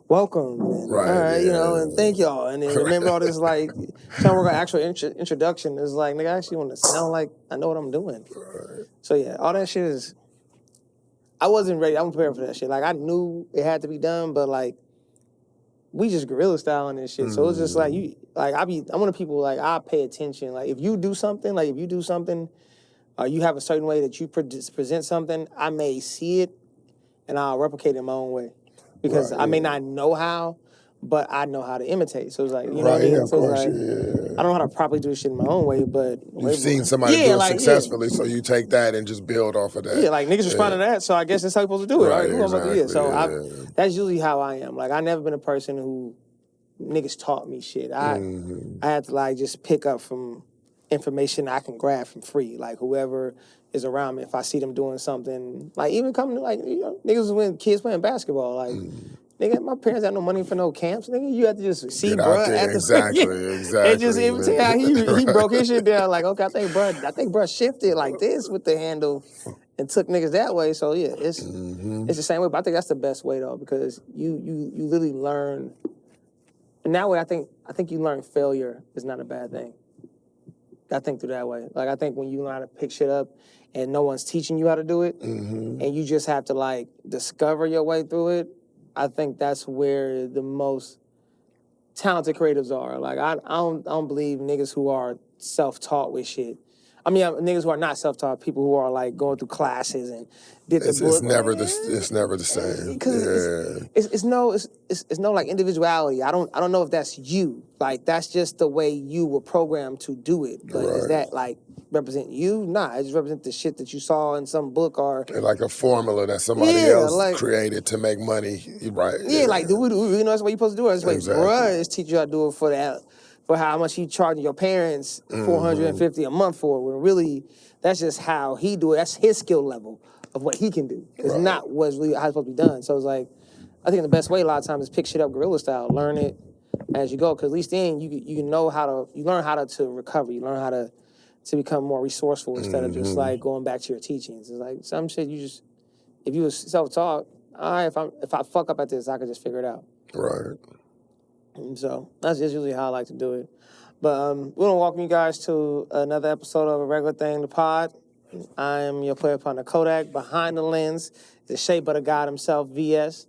welcome, and Right, all right, yeah. and thank y'all, and then remember all this like trying to work on actual introduction is like, nigga, I actually want to sound like I know what I'm doing. Right. So yeah, all that shit is. I wasn't ready. I wasn't prepared for that shit. Like I knew it had to be done, but like we just guerrilla styling and shit. So it's just like I'm one of the people like I pay attention. Like if you do something, you have a certain way that you present something, I may see it and I'll replicate it in my own way. Because Right, I may yeah. not know how, but I know how to imitate. So it's like, you know what I Right, yeah, mean? of So it's course, like, yeah. I don't know how to properly do this shit in my own way, but You've seen somebody do it successfully, so you take that and just build off of that. Yeah, like niggas respond to that, so I guess that's how you're supposed to do it. All Right, right, cool, I'm about to do it. So exactly, that's usually how I am. Like I never been a person who niggas taught me shit. I had to like just pick up from information I can grab from free. Like whoever is around me, if I see them doing something, like even coming to like niggas when kids playing basketball, like nigga, my parents had no money for no camps. Nigga, you have to just see Get out bruh there, at the exactly. and just imitate how he Right. broke his shit down. Like okay, I think bruh shifted like this with the handle and took niggas that way. So yeah, it's the same way. But I think that's the best way though, because you literally learn. And that way, I think you learn failure is not a bad thing. I think through that way. Like I think when you learn how to pick shit up, and no one's teaching you how to do it, and you just have to like discover your way through it. I think that's where the most talented creatives are. Like I don't believe niggas who are self-taught with shit. I mean, niggas who are not self-taught, people who are like going through classes and did the book. It's never the same. Because it's no like individuality. I don't know if that's you. Like that's just the way you were programmed to do it. But is that like represent you? Nah, it just represent the shit that you saw in some book or like a formula that somebody else created to make money. Right. Yeah, like do we really know that's what you're supposed to do? Or just wait, Exactly. bruh, is teach you how to do it for that, for how much he charging your parents $450 a month for. When really, that's just how he do it. That's his skill level of what he can do. It's not what's really how it's supposed to be done. So it's like, I think the best way a lot of times is pick shit up guerrilla style, learn it as you go. Because at least then you know how to, you learn how to recover. You learn how to become more resourceful instead of just like going back to your teachings. It's like some shit you just, if you was self-taught, all right, if I fuck up at this, I can just figure it out. Right. And so that's just usually how I like to do it. But we're going to welcome you guys to another episode of A Regular Thing, the pod. I am your player partner, Kodak. Behind the lens, the shape of the God himself, VS.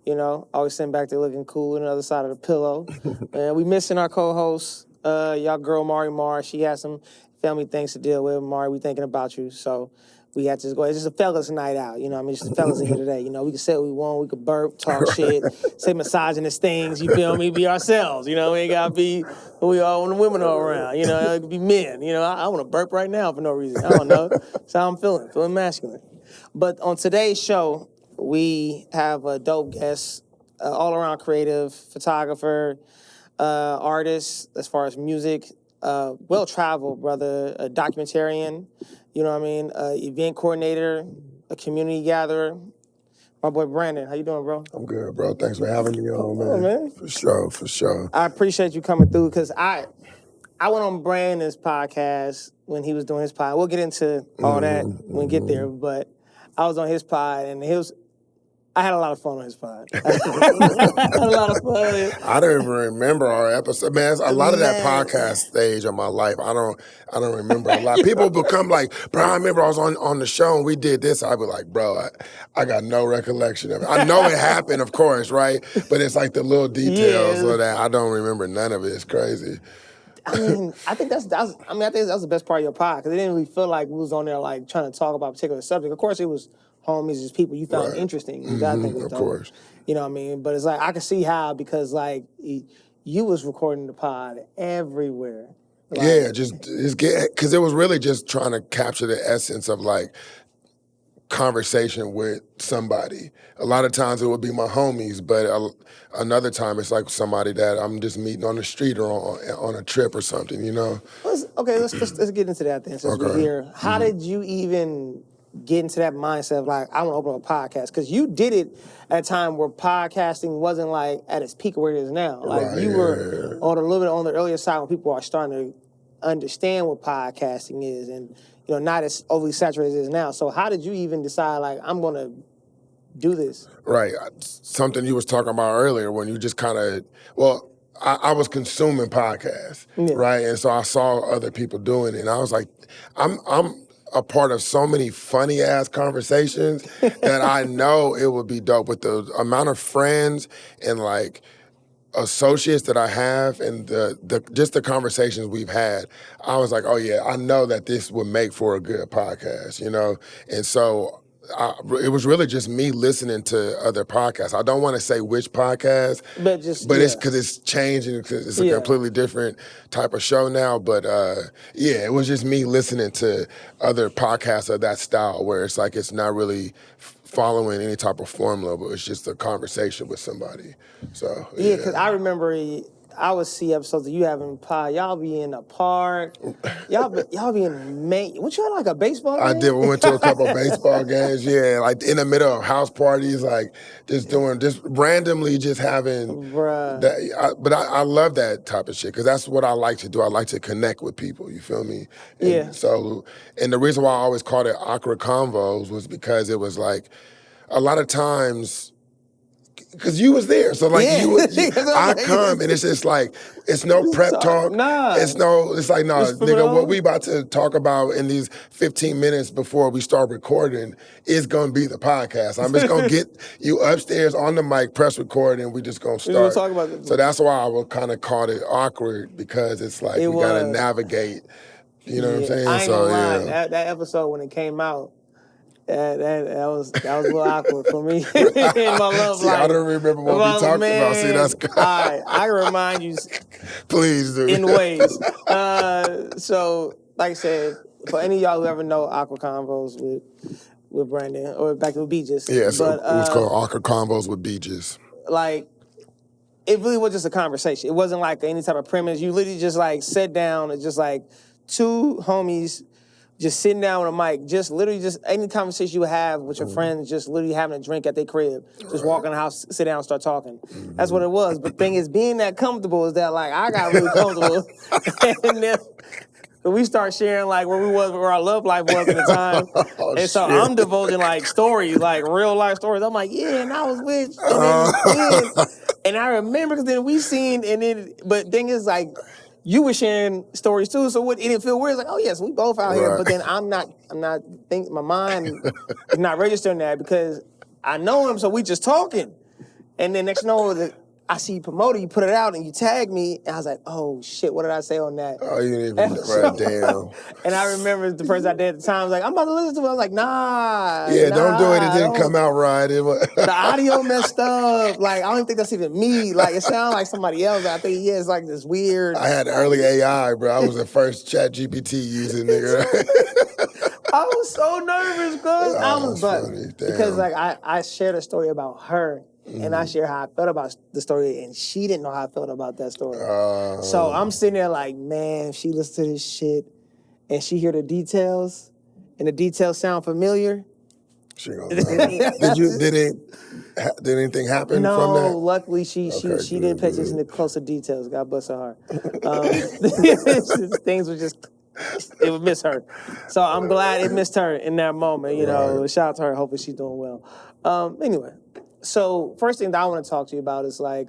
Always sitting back there looking cool on the other side of the pillow. And we missing our co-host, y'all girl, Mari. She has some family things to deal with. Mari, we thinking about you. So we had to just go. It's just a fellas night out. It's just the fellas in here today. We can say what we want. We can burp, talk shit, say misogynist things. You feel me? Be ourselves. We ain't got to be who we are when the women are around. It could be men. I want to burp right now for no reason. I don't know. That's how I'm feeling masculine. But on today's show, we have a dope guest, all-around creative, photographer, artist as far as music, well-traveled brother, a documentarian, event coordinator, a community gatherer. My boy Brandon, how you doing, bro? I'm good, bro. Thanks for having me on, man. For sure. I appreciate you coming through because I went on Brandon's podcast when he was doing his pod. We'll get into all that when we get there, but I was on his pod and I had a lot of fun on his pod. I had a lot of fun. I don't even remember our episode. Man, a lot of that podcast stage of my life, I don't remember a lot. People become like, bro, I remember I was on the show and we did this. I'd be like, bro, I got no recollection of it. I know it happened, of course, right? But it's like the little details of that. I don't remember none of it. It's crazy. I think that was the best part of your pod because it didn't really feel like we was on there like trying to talk about a particular subject. Of course, it was homies, just people you found interesting. I think was dope. Of course. You know what I mean? But it's like I can see how because like you was recording the pod everywhere. Like, just because it was really just trying to capture the essence of like conversation with somebody. A lot of times it would be my homies, but another time it's like somebody that I'm just meeting on the street or on a trip or something, Let's get into that then since we're here. How did you even get into that mindset of like, I want to open up a podcast? Because you did it at a time where podcasting wasn't like at its peak where it is now. Like you were on a little bit on the earlier side when people are starting to understand what podcasting is and not as overly saturated as it is now. So how did you even decide like I'm gonna do this. Right. Something you was talking about earlier when you just kind of, well, I was consuming podcasts, Yeah. right? And so I saw other people doing it, and I was like, I'm a part of so many funny ass conversations that I know it would be dope with the amount of friends and like associates that I have and the just the conversations we've had. I was like, oh yeah, I know that this would make for a good podcast, you know? And so it was really just me listening to other podcasts. I don't want to say which podcast, But it's because it's changing. Cause it's a completely different type of show now. But yeah, it was just me listening to other podcasts of that style where it's like it's not really following any type of formula, but it's just a conversation with somebody. So yeah, because I remember I would see episodes of you having pie. Y'all be in the park. Y'all be in Maine. What you had, like a baseball game? I did. We went to a couple of baseball games. Yeah, like in the middle of house parties, like just randomly just having. Bruh. But I love that type of shit because that's what I like to do. I like to connect with people. You feel me? And Yeah. So, and the reason why I always called it awkward convos was because it was like a lot of times. Because you was there, so like I come and it's just like it's no prep talk. Nah, it's like no, nigga. What we about to talk about in these 15 minutes before we start recording is gonna be the podcast. I'm just gonna get you upstairs on the mic, press record, and we just gonna start. We're talk about this. So that's why I would kind of call it awkward because it's like we gotta navigate. You know what I'm saying? I ain't gonna lie. That episode when it came out. That was a little awkward for me in my love life. I don't remember what we talked about. See, that's good. I can remind you. Please do. In ways. So, like I said, for any of y'all who ever know Awkward Convos with Brandon, or back with Beaches. Yeah, so it was called Awkward Convos with Beaches. Like, it really was just a conversation. It wasn't like any type of premise. You literally just like sat down and just like two homies just sitting down with a mic, just literally just any conversation you have with your friends, just literally having a drink at their crib, just walk in the house, sit down, and start talking. That's what it was. But the thing is, being that comfortable is that like I got really comfortable, and then we start sharing like where our love life was at the time, and so shit. I'm divulging like stories, like real life stories. I'm like, yeah, and I was with, and then and I remember because then we seen, and then but thing is like. You were sharing stories too, so it didn't feel weird. It's like, oh yes, we both out here. But then I'm not thinking, my mind is not registering that because I know him, so we just talking. And then next you know, I see you promoted, you put it out, and you tag me, and I was like, oh shit, what did I say on that? Oh, you didn't even right, damn. And I remember the person I did at the time was like, I'm about to listen to it. I was like, nah. Yeah, don't do it. It didn't come out right. The audio messed up. Like, I don't even think that's even me. Like, it sounded like somebody else. I think, yeah, it's like this weird. I had early AI, bro. I was the first ChatGPT using nigga. I was so nervous, cuz. Because like I shared a story about her. And I shared how I felt about the story, and she didn't know how I felt about that story. So I'm sitting there like, man, if she listens to this shit, and she hear the details, and the details sound familiar. She gonna know. Did anything happen from that? No, luckily she didn't pay attention to closer details. God bless her heart. Things were just, it would miss her. So I'm glad it missed her in that moment. You know, shout out to her. Hopefully she's doing well. Anyway. So first thing that I want to talk to you about is like,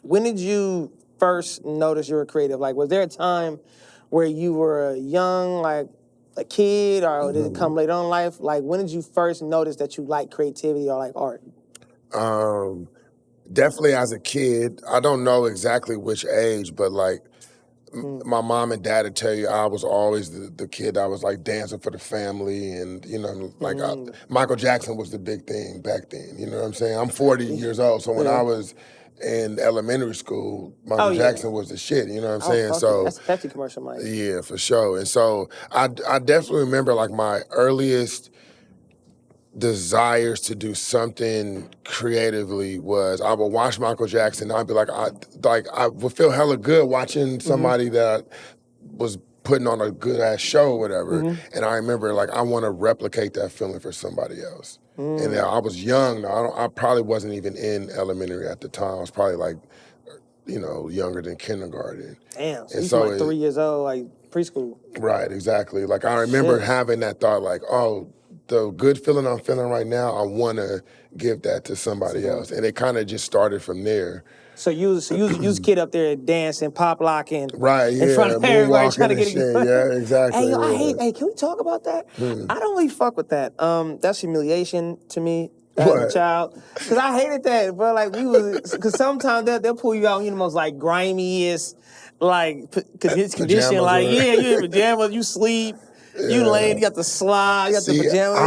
when did you first notice you were creative? Like, was there a time where you were young, like a kid, or did it come later on in life? Like, when did you first notice that you like creativity or like art? Definitely as a kid. I don't know exactly which age, but like, my mom and dad would tell you I was always the kid that was like dancing for the family, and you know, like Michael Jackson was the big thing back then. You know what I'm saying? I'm 40 years old, so when I was in elementary school, Michael Jackson was the shit. You know what I'm saying? So that's a Pepsi commercial, Mike. Yeah, for sure. And so I definitely remember like my earliest desires to do something creatively was I would watch Michael Jackson and I'd be like I would feel hella good watching somebody that was putting on a good ass show or whatever. And I remember like I want to replicate that feeling for somebody else. And I was young. I probably wasn't even in elementary at the time. I was probably like, you know, younger than kindergarten. Damn, so you like 3 years old, like preschool. Right, exactly. Like I remember having that thought like, oh, the good feeling I'm feeling right now, I want to give that to somebody else. And it kind of just started from there. So you was a kid up there dancing, pop locking, Right, in front of everybody trying to moonwalking get and it. shit. Yeah, exactly. Hey, hey, can we talk about that? I don't really fuck with that. That's humiliation to me as a What? child. Cause I hated that, bro. Like cause sometimes they'll pull you out in the most like grimiest, like condition. Pajamas Like, or- yeah, you in pajamas, you sleep. You laying, you got the slide, you got the See, pajamas.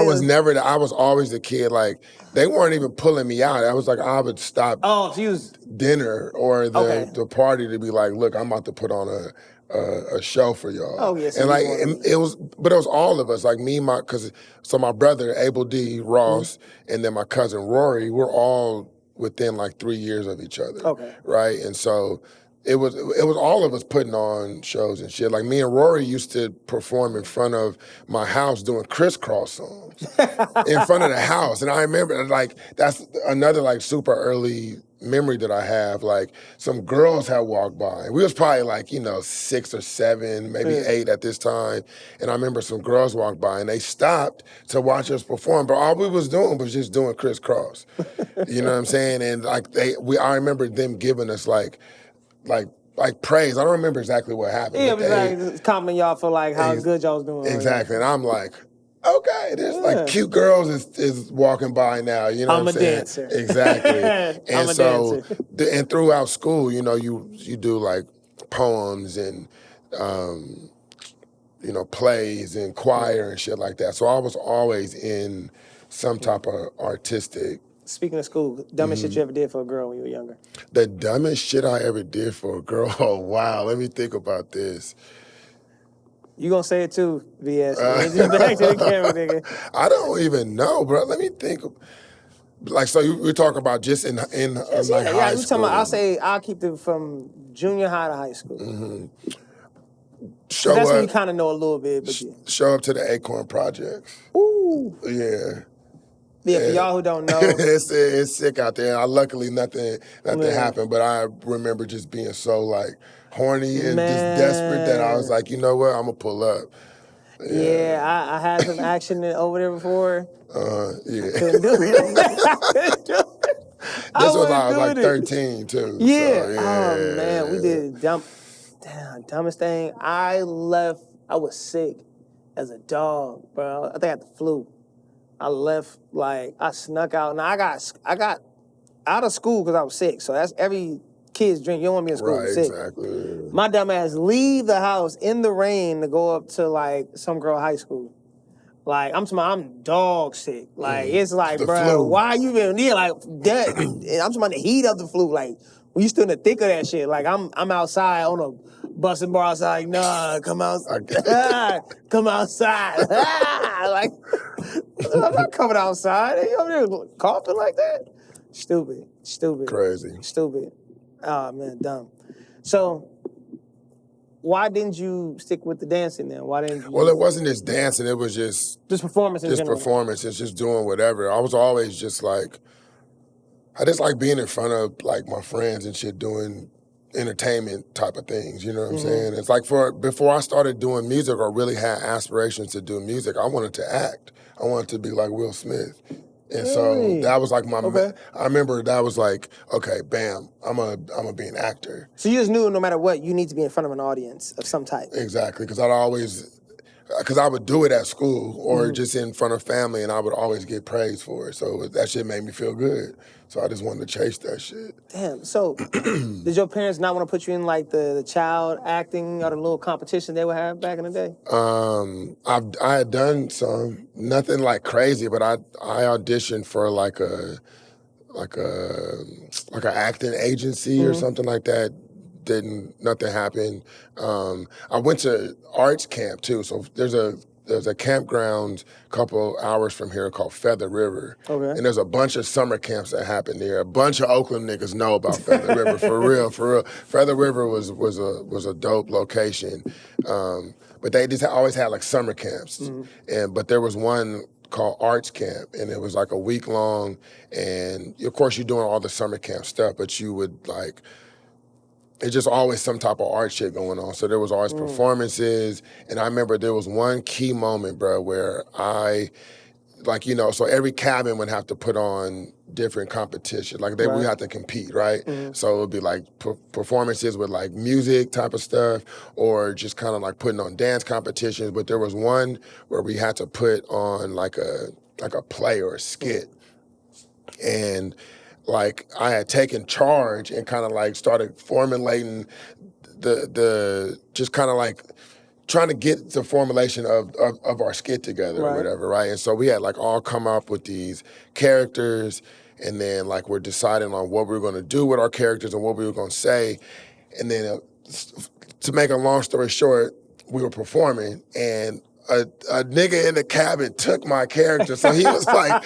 I was always the kid, like, they weren't even pulling me out. I was like, I would stop Oh, so you was dinner or okay. the party to be like, look, I'm about to put on a show for y'all. Oh, yeah, so and you like wanted it was, but it was all of us, like me, my brother Abel D. Ross, and then my cousin Rory, we're all within like 3 years of each other. Okay. Right, and so. It was all of us putting on shows and shit. Like me and Rory used to perform in front of my house doing crisscross songs in front of the house. And I remember, like, that's another like super early memory that I have. Like, some girls had walked by. We was probably like, 6 or 7, maybe 8 at this time. And I remember some girls walked by and they stopped to watch us perform. But all we was doing was just doing crisscross. You know what I'm saying? And like I remember them giving us like praise. I don't remember exactly what happened. Yeah, but it was like complimenting y'all for like how good y'all was doing. Exactly. And I'm like, okay, there's like cute girls is walking by now, you know I'm what I'm a saying? dancer. Exactly. I'm And a so dancer. and throughout school, you do like poems and plays and choir and shit like that. So I was always in some type of artistic. Speaking of school, dumbest shit you ever did for a girl when you were younger? The dumbest shit I ever did for a girl. Oh wow, let me think about this. You gonna say it too, BS. Just back to the camera, nigga. I don't even know, bro. Let me think. Like, so we're talking about just in high Yeah, we school. talking about, I'll keep it from junior high to high school. Show That's up, when you kind of know a little bit, but yeah. show up to the Acorn Projects. Ooh. Yeah. Yeah, for y'all who don't know. it's sick out there. Luckily nothing happened, but I remember just being so like horny and just desperate that I was like, you know what, I'm gonna pull up. Yeah, I had some action over there before. Yeah. Couldn't do it. This was I was like 13 too. Yeah. So, yeah. Oh man, we did dumbest thing. I was sick as a dog, bro. I think I had the flu. I left, like, I snuck out. Now I got out of school because I was sick. So that's every kid's dream. You don't want me in school Right, sick. exactly. My dumb ass leave the house in the rain to go up to like some girl high school. Like, I'm dog sick. Like, it's like, The bro, flu. why you even near like that? I'm talking about the heat of the flu. Like, when you still in the thick of that shit. Like, I'm outside on a busting bar outside. Nah, come outside. Come outside. Like, I'm not coming outside. They over there coughing like that. Stupid. Crazy. Stupid. Oh man, dumb. So, why didn't you stick with the dancing then? Why didn't you? Well, it wasn't just dancing. It was just performance in general. performance. It's just doing whatever. I was always just like, I just like being in front of like my friends and shit, doing entertainment type of things. You know what I'm saying? It's like before I started doing music or really had aspirations to do music, I wanted to act. I wanted to be like Will Smith. And so that was like I remember that was like, okay, bam, I'm a be an actor. So you just knew no matter what, you need to be in front of an audience of some type. Exactly, because I would do it at school or just in front of family, and I would always get praise for it. So that shit made me feel good. So I just wanted to chase that shit. Damn. So did your parents not want to put you in like the child acting or the little competition they would have back in the day? I had done some, nothing like crazy, but I auditioned for like an acting agency or something like that. Nothing happened. I went to arts camp too. So there's a campground a couple hours from here called Feather River. Okay. And there's a bunch of summer camps that happen there. A bunch of Oakland niggas know about Feather River, for real. Feather River was a dope location. But they just always had like summer camps. But there was one called Arts Camp, and it was like a week long, and of course you're doing all the summer camp stuff, but you would like, it's just always some type of art shit going on. So there was always performances, and I remember there was one key moment, bro, where like, you know, so every cabin would have to put on different competition. Like we had to compete, right? So it would be like performances with like music type of stuff, or just kind of like putting on dance competitions. But there was one where we had to put on like a play or a skit. And like I had taken charge and kind of like started formulating the just kind of like trying to get the formulation of our skit together or whatever, right? And so we had like all come up with these characters, and then like we're deciding on what we were going to do with our characters and what we were going to say. And then to make a long story short, we were performing, and a nigga in the cabin took my character. So he was like,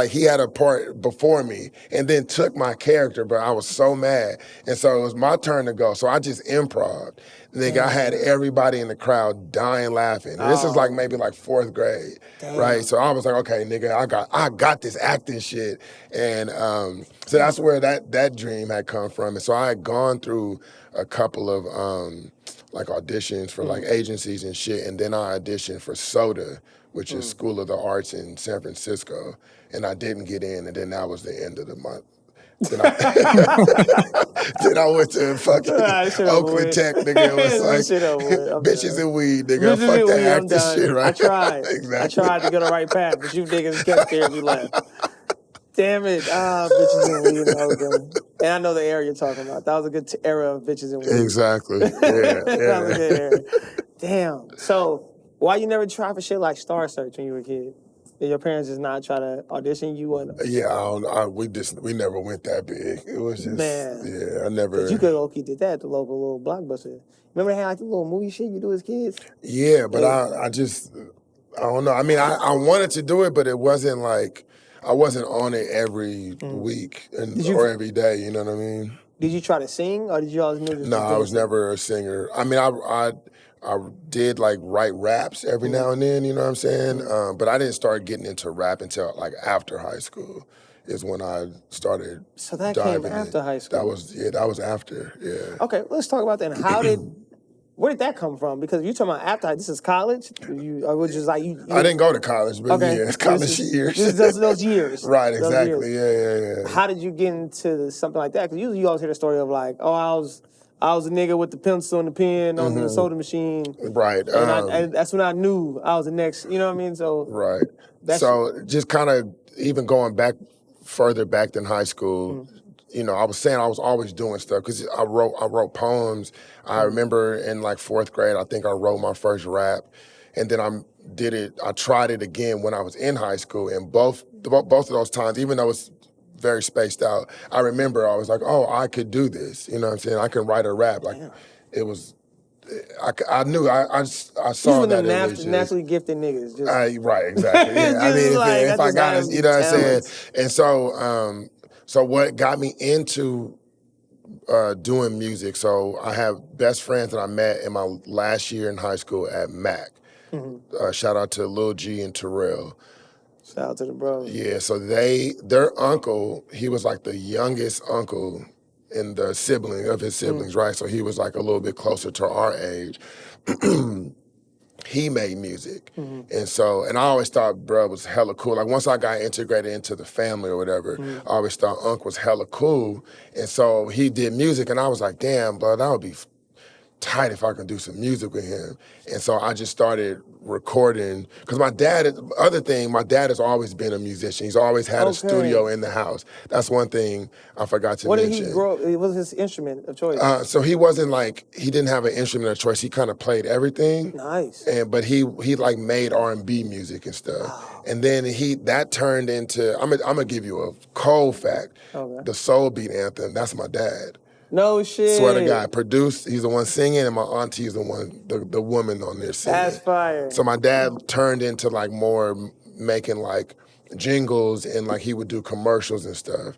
he had a part before me and then took my character, but I was so mad. And so it was my turn to go. So I just improv. Nigga, I had everybody in the crowd dying laughing. And this is like maybe like 4th grade, right? So I was like, okay, nigga, I got this acting shit. And so that's where that dream had come from. And so I had gone through a couple of like auditions for like agencies and shit. And then I auditioned for Soda, which is School of the Arts in San Francisco. And I didn't get in, and then that was the end of the month. Then I went to fucking Oakland Tech, nigga. It was like, bitches and weed, nigga. Fuck that acting shit, right? I tried. Exactly. I tried to get on the right path, but you niggas kept scaring me left. Damn it. Bitches and weed in Oakland. And I know the era you're talking about. That was a good era of bitches and weed. Exactly. Yeah. That was a good era. Damn. So, why you never try for shit like Star Search when you were a kid? Did your parents just not try to audition you? Yeah, we never went that big. It was just, I never. Because you could okay did that at the local little Blockbuster. Remember they had like the little movie shit you do as kids? Yeah, but I don't know. I mean, I wanted to do it, but it wasn't like, I wasn't on it every week or every day, you know what I mean? Did you try to sing, or did you always know? No, I was never a singer. I mean, I did like write raps every now and then, you know what I'm saying? But I didn't start getting into rap until like after high school is when I started. So that came after high school? That was after, yeah. Okay, let's talk about that. And where did that come from? Because you're talking about after, this is college? I didn't go to college, but it's college years. Those years. Right, exactly, yeah. How did you get into something like that? Because usually you always hear the story of like, I was a nigga with the pencil and the pen on the soda machine. Right. And that's when I knew I was the next, you know what I mean? So right. So just kind of even going back further back than high school, you know, I was saying I was always doing stuff because I wrote poems. I remember in like 4th grade, I think I wrote my first rap, and then I tried it again when I was in high school, and both of those times, even though it's very spaced out, I remember I was like, oh, I could do this. You know what I'm saying? I can write a rap. Like, it was, I knew, I saw that. These were the naturally gifted niggas. Right, exactly. Yeah. I mean, if I got it, you know what I'm saying? And so what got me into doing music, so I have best friends that I met in my last year in high school at Mac. Shout out to Lil G and Terrell. Shout out to the bros. Yeah, so their uncle, he was like the youngest uncle in the sibling of his siblings, right? So he was like a little bit closer to our age. He made music. And I always thought bro was hella cool. Like once I got integrated into the family or whatever, I always thought Unc was hella cool. And so he did music, and I was like, damn, bro, that would be tight if I can do some music with him. And so I just started recording, because my dad has always been a musician. He's always had a studio in the house. That's one thing I forgot to mention. What did he grow? What was his instrument of choice? So he wasn't like, he didn't have an instrument of choice. He kind of played everything. Nice. But he like made R&B music and stuff. Oh. And then that turned into, I'm gonna give you a cold fact. Okay. The Soul Beat anthem, that's my dad. No shit. Swear to God, produced. He's the one singing, and my auntie's the one, the woman on there singing. That's fire. So my dad turned into like more making like jingles, and like he would do commercials and stuff.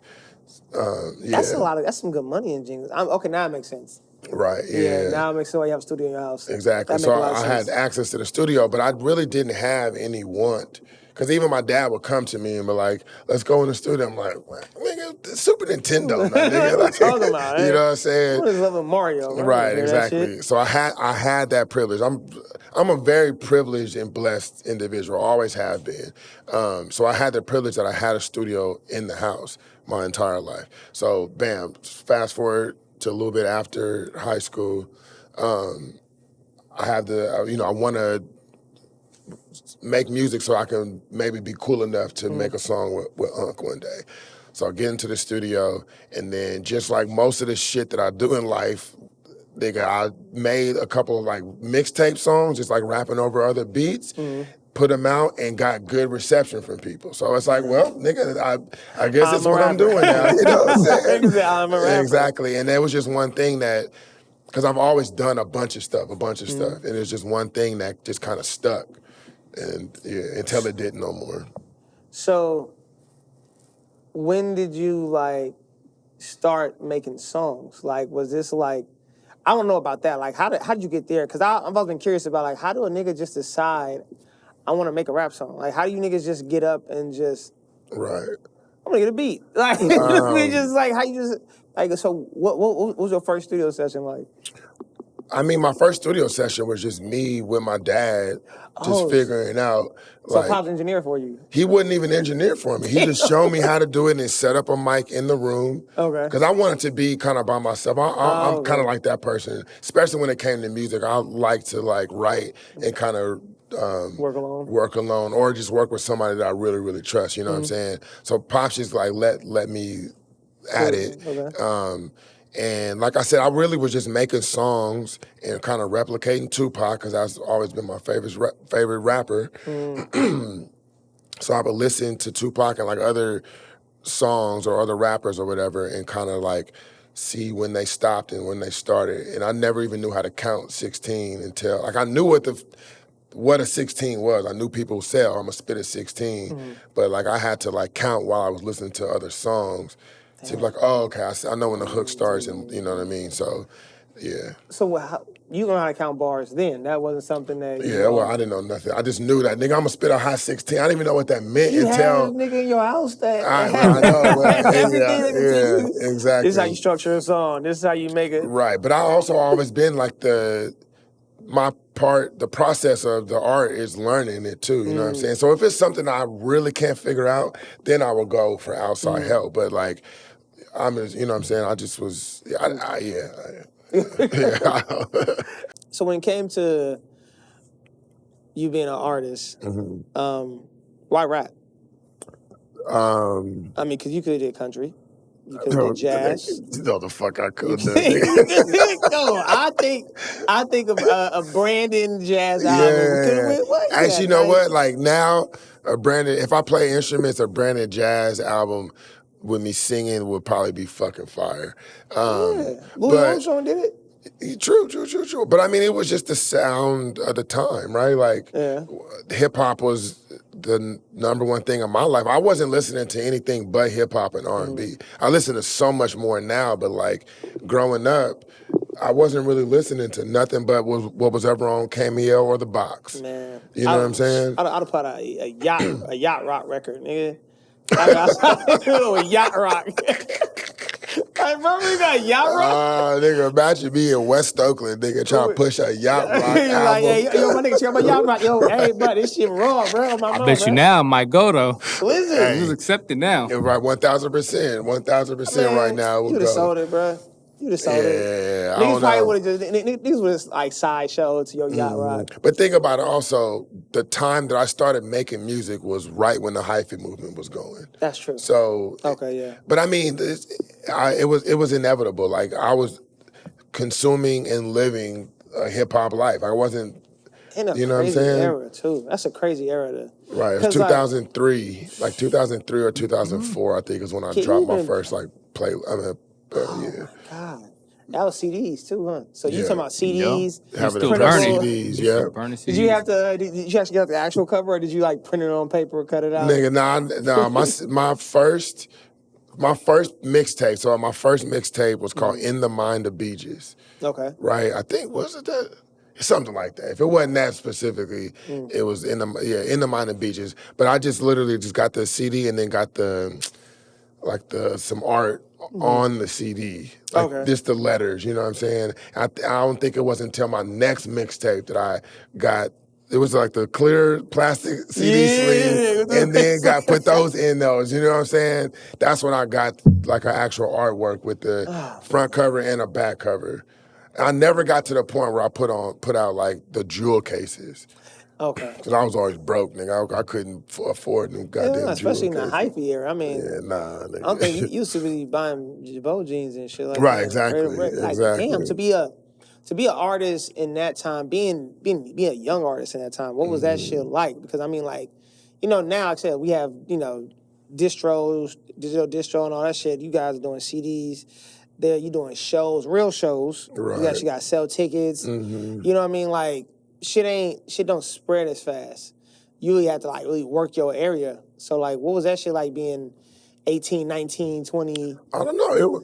That's that's some good money in jingles. Okay, now it makes sense. Right. Yeah. Now it makes sense why you have a studio in your house. Exactly. So I had access to the studio, but I really didn't have any want. Because even my dad would come to me and be like, let's go in the studio. I'm like, nigga, Super Nintendo, nigga. Like, talking about, you know what I'm saying? What is loving Mario? Right, exactly. So I had that privilege. I'm a very privileged and blessed individual, always have been. So I had the privilege that I had a studio in the house my entire life. So bam, fast forward to a little bit after high school, I have I want to make music so I can maybe be cool enough to make a song with Unc one day. So I get into the studio, and then just like most of the shit that I do in life, nigga, I made a couple of like mixtape songs, just like rapping over other beats, put them out, and got good reception from people. So it's like, well, nigga, I guess it's what I'm doing now. You know what I'm saying? I'm a rapper. Exactly. And that was just one thing that, because I've always done a bunch of stuff, and it's just one thing that just kind of stuck, and until it didn't no more. So, when did you like start making songs? Like, was this like, I don't know about that. Like, how did you get there? Because I've always been curious about like, how do a nigga just decide I want to make a rap song? Like, how do you niggas just get up and just Right. I'm gonna get a beat? Like, we just like how you just like. So, what was your first studio session like? I mean, my first studio session was just me with my dad, just figuring out. So Pop's engineer for you? He wouldn't even engineer for me. He just showed me how to do it and set up a mic in the room. Okay. Because I wanted to be kind of by myself. I'm kind of like that person, especially when it came to music. I like to like write and kind of work alone, or just work with somebody that I really, really trust. You know what I'm saying? So Pops just like let me at it. Okay. And like I said, I really was just making songs and kind of replicating Tupac, because that's always been my favorite rapper. So I would listen to Tupac and like other songs or other rappers or whatever, and kind of like see when they stopped and when they started. And I never even knew how to count 16 until, like, I knew what a 16 was. I knew people said, oh, I'm gonna spit at 16, but like I had to like count while I was listening to other songs. So you're like, oh, okay, I know when the hook starts, and you know what I mean? So, yeah. So you learned how to count bars then? That wasn't something that Well, I didn't know nothing. I just knew that, nigga, I'm gonna spit a high 16. I didn't even know what that meant you until... have nigga in your house that I know. everything Exactly. This is how you structure a song. This is how you make it. Right, but I also always been like the process of the art is learning it too, you know what I'm saying? So if it's something I really can't figure out, then I will go for outside help. But like, you know what I'm saying? I just was, So when it came to you being an artist, why rap? I mean, because you could have did country. You could have did jazz. No, the fuck I could do. No, I think of a Brandon jazz album. Actually, you know what? Like now, if I play instruments, a Brandon jazz album with me singing would probably be fucking fire. Louis Armstrong did it. True. But I mean, it was just the sound of the time, right? Like, hip hop was the number one thing in my life. I wasn't listening to anything but hip hop and R&B. I listen to so much more now, but like growing up, I wasn't really listening to nothing but what was ever on Cameo or The Box. Man, you know what I'm saying? I'd have put a yacht rock record, nigga. A yacht rock. I remember we got yacht rock. Nigga, imagine me in West Oakland, nigga, trying to push a yacht rock album. Like, hey, yo, my nigga, check my yacht rock. Yo, hey, bro, this shit raw, bro. I bet you now it might go, though. Listen. Who's accepted now? Yeah, right, 1,000%. 1,000% right now. You would have sold it, bro. You'd have sold it. Yeah, Niggas probably would have just, niggas would have like sideshow to your yacht rock. But think about it also, the time that I started making music was right when the hyphy movement was going. That's true. So, okay, yeah. But I mean, it was inevitable. Like I was consuming and living a hip hop life. I wasn't, in a you know what I'm saying? Era too. That's a crazy era. Right, it was 2003, like 2003 or 2004, I think is when I dropped my first like play. My God. That was CDs too, huh? So you talking about CDs? Yep. Having still to burn it. CDs, yeah. Did you have to? Did you actually get the actual cover, or did you like print it on paper or cut it out? Nigga, nah. My first mixtape. So my first mixtape was called "In the Mind of Beaches." Okay. Right. I think was it that. Something like that. If it wasn't that specifically, it was in the Mind of Beaches. But I just literally just got the CD and then got the like some art on the CD, like just the letters. You know what I'm saying? I don't think it was until my next mixtape that I got. It was like the clear plastic CD sleeve, and then put those in those. You know what I'm saying? That's when I got like an actual artwork with the front cover and a back cover. I never got to the point where I put out like the jewel cases. Okay. Because I was always broke, nigga. I couldn't afford them goddamn especially in jewel the cases. hyphy era. I mean, nigga. I don't think you used to be buying Jabot jeans and shit like that. Right, exactly. Like, damn, to be an artist in that time, being a young artist in that time, what was that shit like? Because I mean, like, now, like I said, we have, distros, digital distro and all that shit. You guys are doing CDs. There, you doing shows, real shows. Right. You actually got to sell tickets. You know what I mean? Like, shit don't spread as fast. You really have to like really work your area. So like, what was that shit like being 18, 19, 20? I don't know.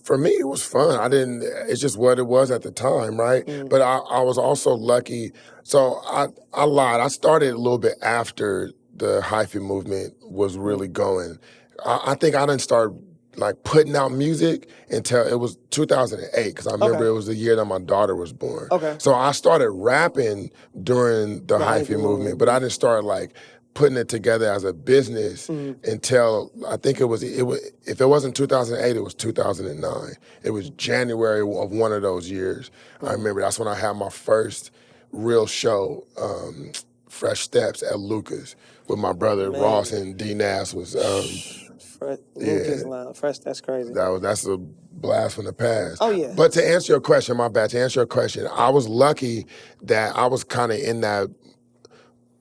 For me, it was fun. It's just what it was at the time, right? But I was also lucky. So I lied. I started a little bit after the hyphy movement was really going. I think I didn't start like putting out music until it was 2008, because I remember it was the year that my daughter was born. Okay. So I started rapping during the hyphy movement, but I didn't start like putting it together as a business until I think it was if it wasn't 2008, it was 2009. It was January of one of those years. I remember that's when I had my first real show, Fresh Steps at Lucas with my brother Ross, and D Nas was Lucas Lounge. Fresh, that's crazy. That's a blast from the past. Oh yeah. But to answer your question, my bad. To answer your question, I was lucky that I was kind of in that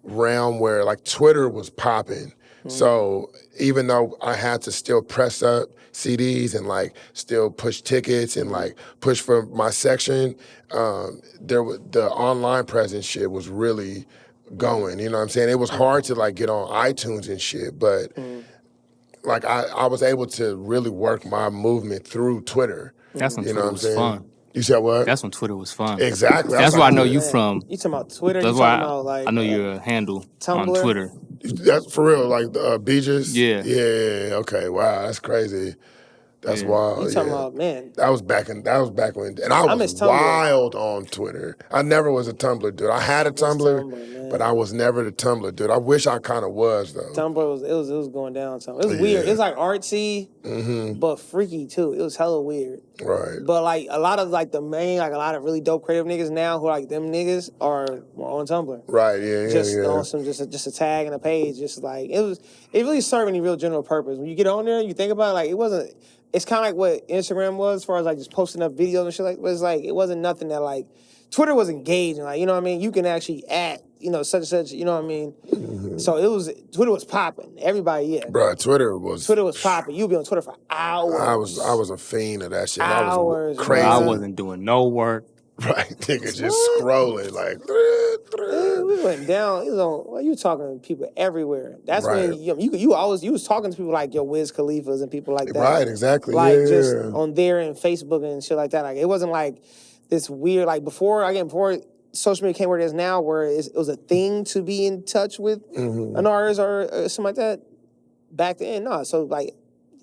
realm where like Twitter was popping. So even though I had to still press up CDs and like still push tickets and like push for my section, the online presence shit was really going. You know what I'm saying? It was hard to like get on iTunes and shit, but like I was able to really work my movement through Twitter. That's when Twitter was fun. You said what? That's when Twitter was fun. Exactly. That's where I know you from. You talking about Twitter? That's you why talking about like I know your handle Tumblr? on Twitter. That's for real, like Beaches? Yeah. Yeah, okay, wow, that's crazy. That's wild. You talking about, man. That was back when, and I was wild on Twitter. I never was a Tumblr dude. I had a Tumblr, but I was never the Tumblr dude. I wish I kind of was though. Tumblr was going down. It was weird. It was like artsy, but freaky too. It was hella weird. Right. But like a lot of like a lot of really dope creative niggas now who are like them niggas are more on Tumblr. Right. Yeah. Just on some just a tag and a page. Just like it really served any real general purpose. When you get on there, you think about it, like it wasn't. It's kind of like what Instagram was, as far as like just posting up videos and shit. Like, but it's like it wasn't nothing that like Twitter was engaging. Like, you know what I mean? You can actually add, such and such. You know what I mean? So Twitter was popping. Everybody, Bro, Twitter was popping. You'd be on Twitter for hours. I was a fiend of that shit. Hours. I was crazy. I wasn't doing no work. Right, nigga, just scrolling like. We went down. It was on. Well, you talking to people everywhere. That's when you was talking to people like your Wiz Khalifa's and people like that. Right, exactly. Like just on there and Facebook and shit like that. Like it wasn't like this weird. Like before social media came where it is now, where it was a thing to be in touch with an artist or something like that. Back then, no. So like,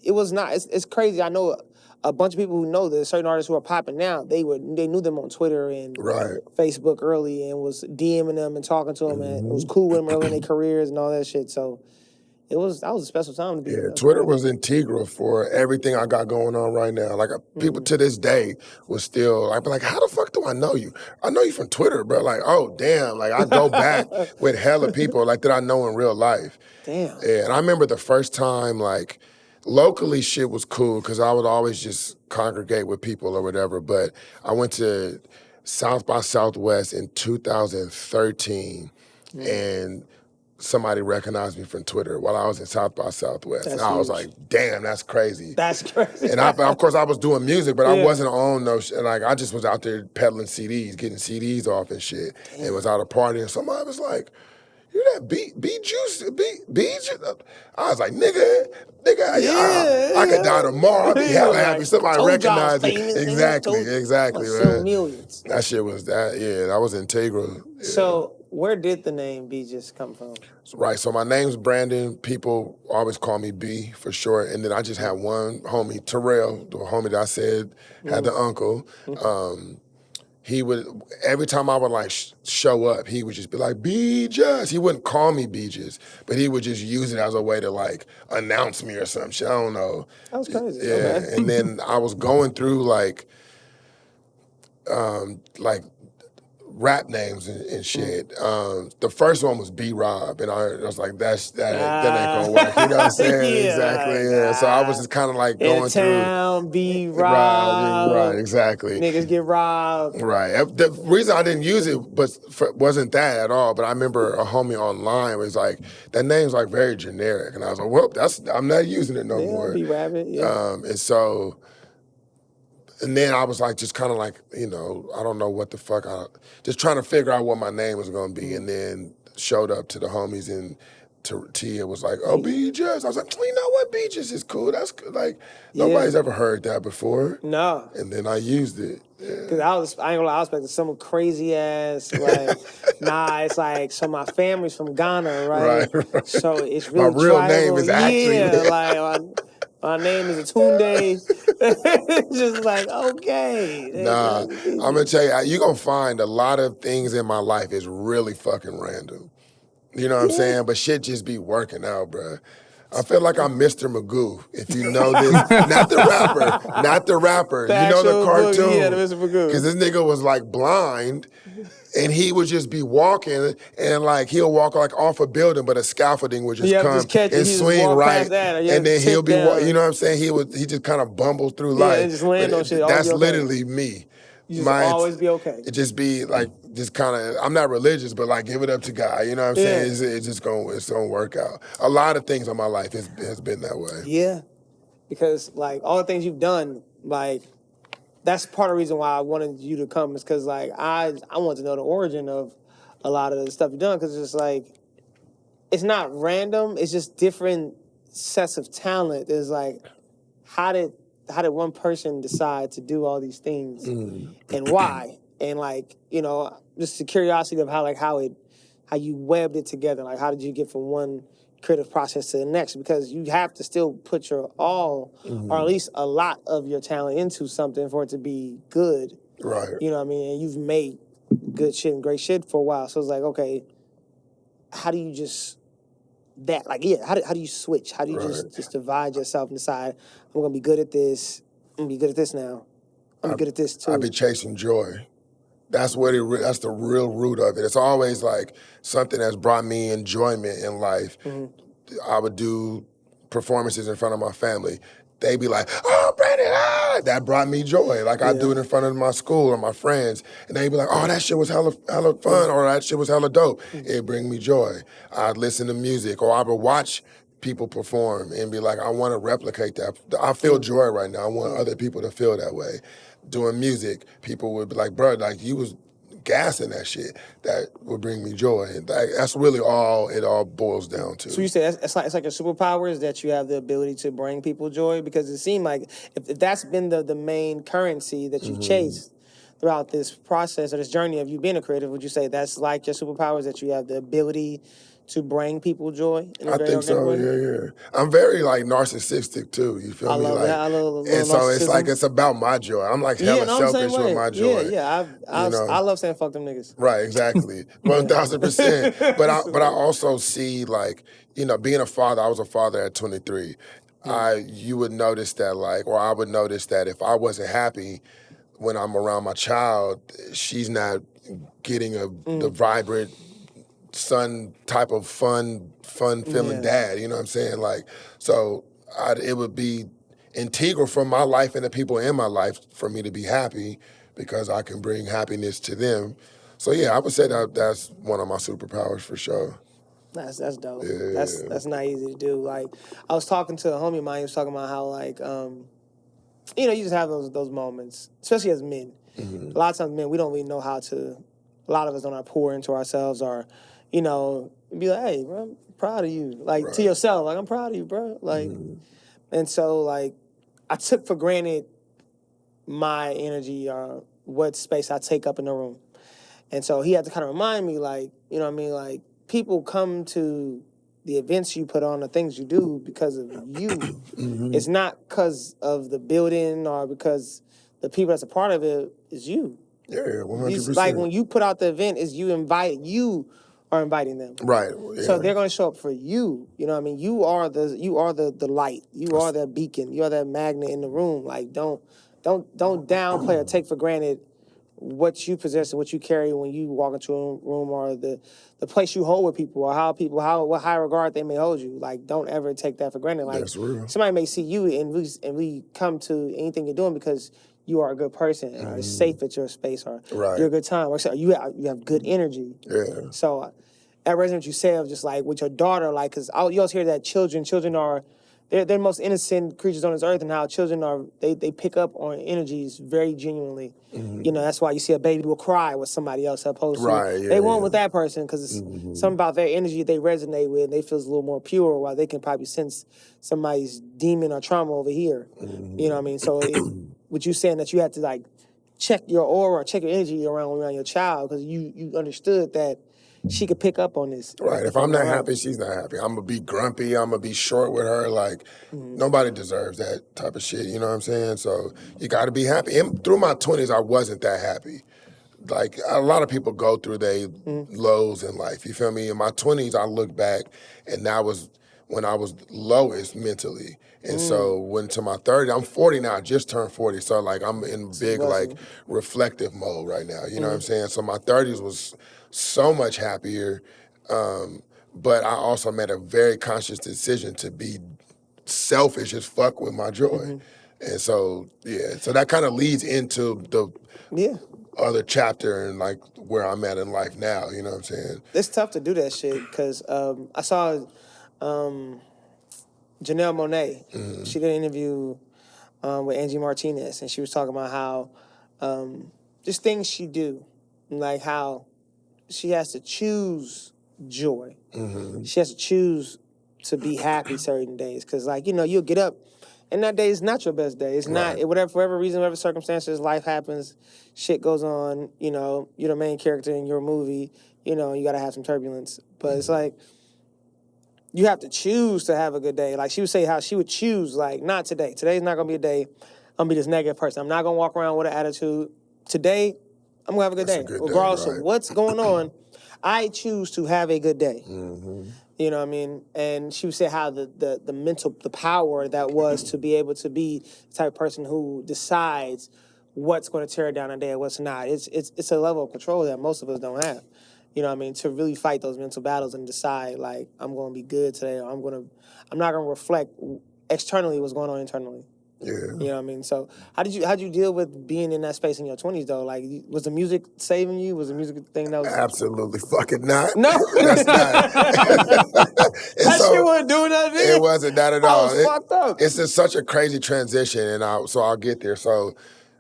it was not. It's crazy. I know a bunch of people who know this, certain artists who are popping now, they knew them on Twitter and Facebook early and was DMing them and talking to them and was cool with them early in their careers and all that shit. So that was a special time to be there. Twitter was integral for everything I got going on right now. Like people to this day was still, I'd be like, how the fuck do I know you? I know you from Twitter, bro. Like, oh damn. Like I go back with hella people like that I know in real life. Damn. Yeah, and I remember the first time like locally shit was cool because I would always just congregate with people or whatever. But I went to South by Southwest in 2013 and somebody recognized me from Twitter while I was in South by Southwest. That's and I was huge. like, damn, that's crazy. That's crazy. And of course I was doing music, but I wasn't on no shit. Like I just was out there peddling CDs, getting CDs off and shit. Damn. And was out a party and somebody was like, you that beet juice? I was like, nigga, I could die tomorrow. I'd be hella happy. Somebody recognized me. Exactly, man. Millions. That shit was that was integral. Yeah. So where did the name B just come from? Right, so my name's Brandon. People always call me B for short. And then I just had one homie, Terrell, the homie that I said had the uncle. He would, every time I would like show up, he would just be like, Beeges. He wouldn't call me Beeges, but he would just use it as a way to like announce me or some shit. I don't know. That was crazy. Yeah, Okay. and then I was going through like rap names and shit. The first one was B-Rob, and I was like, that ain't gonna work. You know what I'm saying? Yeah, Exactly. like, Yeah. So I was just kind of like going through. town, be Right, robbed. exactly. Niggas get robbed. Right. The reason I didn't use it wasn't that at all. But I remember a homie online was like, that name's like very generic, and I was like, well, I'm not using it no more. Be rabbit. Yeah. And so. And then I was like, just kind of like, you know, I don't know what the fuck. Just trying to figure out what my name was going to be. And then showed up to the homies and Tia was like, oh, Beeges. I was like, you know what? Beeges is cool. That's good. Like, nobody's ever heard that before. No. And then I used it. Because I ain't gonna lie, I was expecting some crazy ass, like, it's like, so my family's from Ghana, right? Right. So it's really My real tribal. name is actually. Like, my name is Atunde. Just like, okay. Nah, I'm going to tell you, you're going to find a lot of things in my life is really fucking random. You know what I'm saying? But shit just be working out, bruh. I feel like I'm Mr. Magoo, if you know this. Not the rapper. The You know the actual cartoon. Boogie, yeah, the Mr. Magoo. Because this nigga was like blind, and he would just be walking, and like he'll walk like off a building, but a scaffolding would just come and swing right, and then he'll be, you know what I'm saying? He just kind of bumbles through life. And just land on shit. That's literally me. You just always be okay. It just be like, just kind of, I'm not religious, but like give it up to God. You know what I'm saying? It's just gonna work out. A lot of things in my life has been that way. Yeah, because like all the things you've done, like that's part of the reason why I wanted you to come is because like I want to know the origin of a lot of the stuff you've done because it's just like it's not random. It's just different sets of talent. There's like how did one person decide to do all these things and why? And like, you know, just the curiosity of how you webbed it together. Like how did you get from one creative process to the next? Because you have to still put your all or at least a lot of your talent into something for it to be good. Right. You know what I mean? And you've made good shit and great shit for a while. So it's like, okay, how do you just how do you switch? How do you just divide yourself and decide, I'm going to be good at this, I'm going to be good at this now, I'm going to be good at this too? I be chasing joy. That's that's the real root of it. It's always like something that's brought me enjoyment in life. I would do performances in front of my family. They'd be like, oh, Brandon, that brought me joy. Like I do it in front of my school or my friends. And they'd be like, oh, that shit was hella fun or that shit was hella dope. It'd bring me joy. I'd listen to music or I would watch people perform and be like, I want to replicate that. I feel joy right now. I want other people to feel that way. Doing music, people would be like, bro, like you was gassing that shit. That would bring me joy. And that's really all it all boils down to. So you say it's like your superpower is that you have the ability to bring people joy? Because it seemed like if that's been the main currency that you've chased throughout this process or this journey of you being a creative, would you say that's like your superpower is that you have the ability to bring people joy? I think so, yeah. I'm very like narcissistic too. You feel me? I love like, that. I love and so it's narcissism. like it's about my joy. I'm like hella selfish with my joy. I love saying fuck them niggas. Right, exactly, 1,000%. But I also see like, you know, being a father. I was a father at 23. You would notice that I would notice that if I wasn't happy when I'm around my child, she's not getting the vibrant son type of fun feeling dad, you know what I'm saying? Like, so it would be integral for my life and the people in my life for me to be happy because I can bring happiness to them. So yeah, I would say that's one of my superpowers for sure. That's dope. Yeah. That's not easy to do. Like, I was talking to a homie of mine, he was talking about how like, you know, you just have those moments, especially as men. A lot of times men, we don't really know how to, a lot of us don't know how to pour into ourselves or, you know, be like, hey, bro, I'm proud of you. Like, to yourself, like, I'm proud of you, bro. Like, and so, like, I took for granted my energy or what space I take up in the room. And so he had to kind of remind me, like, you know what I mean? Like, people come to the events you put on, the things you do because of you. It's not because of the building or because the people that's a part of it is you. Yeah, 100%. Like, when you put out the event, is you are inviting them. Right. Yeah. So they're going to show up for you. You know what I mean? You are the light. You are that beacon. You are that magnet in the room. Like, don't downplay or take for granted what you possess and what you carry when you walk into a room, or the place you hold with people, or what high regard they may hold you. Like, don't ever take that for granted. Like, that's real. Somebody may see you and we come to anything you're doing because you are a good person, or it's safe at your space, or you're a good time, or you have good energy. Yeah. So that resonates what you said of just like with your daughter, like, because you always hear that children are, they're the most innocent creatures on this earth, and how children are, they pick up on energies very genuinely. You know, that's why you see a baby will cry with somebody else opposed to they won't with that person, because it's something about their energy they resonate with, and they feel a little more pure, while they can probably sense somebody's demon or trauma over here. You know what I mean? So what you saying that you had to like check your aura, check your energy around your child, because you understood that she could pick up on this. Right. If I'm not happy, she's not happy. I'm going to be grumpy. I'm going to be short with her. Like, nobody deserves that type of shit. You know what I'm saying? So you got to be happy. And through my 20s, I wasn't that happy. Like, a lot of people go through their lows in life. You feel me? In my 20s, I look back, and that was when I was lowest mentally. And so when to my 30s, I'm 40 now, I just turned 40. So, like, I'm in big, like, reflective mode right now. You know what I'm saying? So my 30s was so much happier. But I also made a very conscious decision to be selfish as fuck with my joy. And so, yeah, so that kind of leads into the other chapter and like where I'm at in life now, you know what I'm saying? It's tough to do that shit, because I saw Janelle Monáe. She did an interview with Angie Martinez, and she was talking about how just things she do, like how she has to choose joy. She has to choose to be happy certain days, because, like, you know, you'll get up and that day is not your best day. It's not, for whatever reason, whatever circumstances, life happens, shit goes on, you know, you're the main character in your movie, you know, you got to have some turbulence. But it's like, you have to choose to have a good day. Like, she would say how she would choose, like, not today. Today's not going to be a day I'm going to be this negative person. I'm not going to walk around with an attitude. Today, I'm going to have a good day. Regardless of what's going on, I choose to have a good day. You know what I mean? And she would say how the mental, the power that was to be able to be the type of person who decides what's going to tear down a day and what's not. It's a level of control that most of us don't have. You know what I mean? To really fight those mental battles and decide, like, I'm going to be good today, or I'm not going to reflect externally what's going on internally. Yeah. You know what I mean? So how'd you deal with being in that space in your 20s, though? Like, was the music saving you? Was the music thing that was... Absolutely fucking not. No. That's not. That shit wasn't doing that, nigga. It wasn't that at all. I was fucked up. It's just such a crazy transition, and I'll get there. So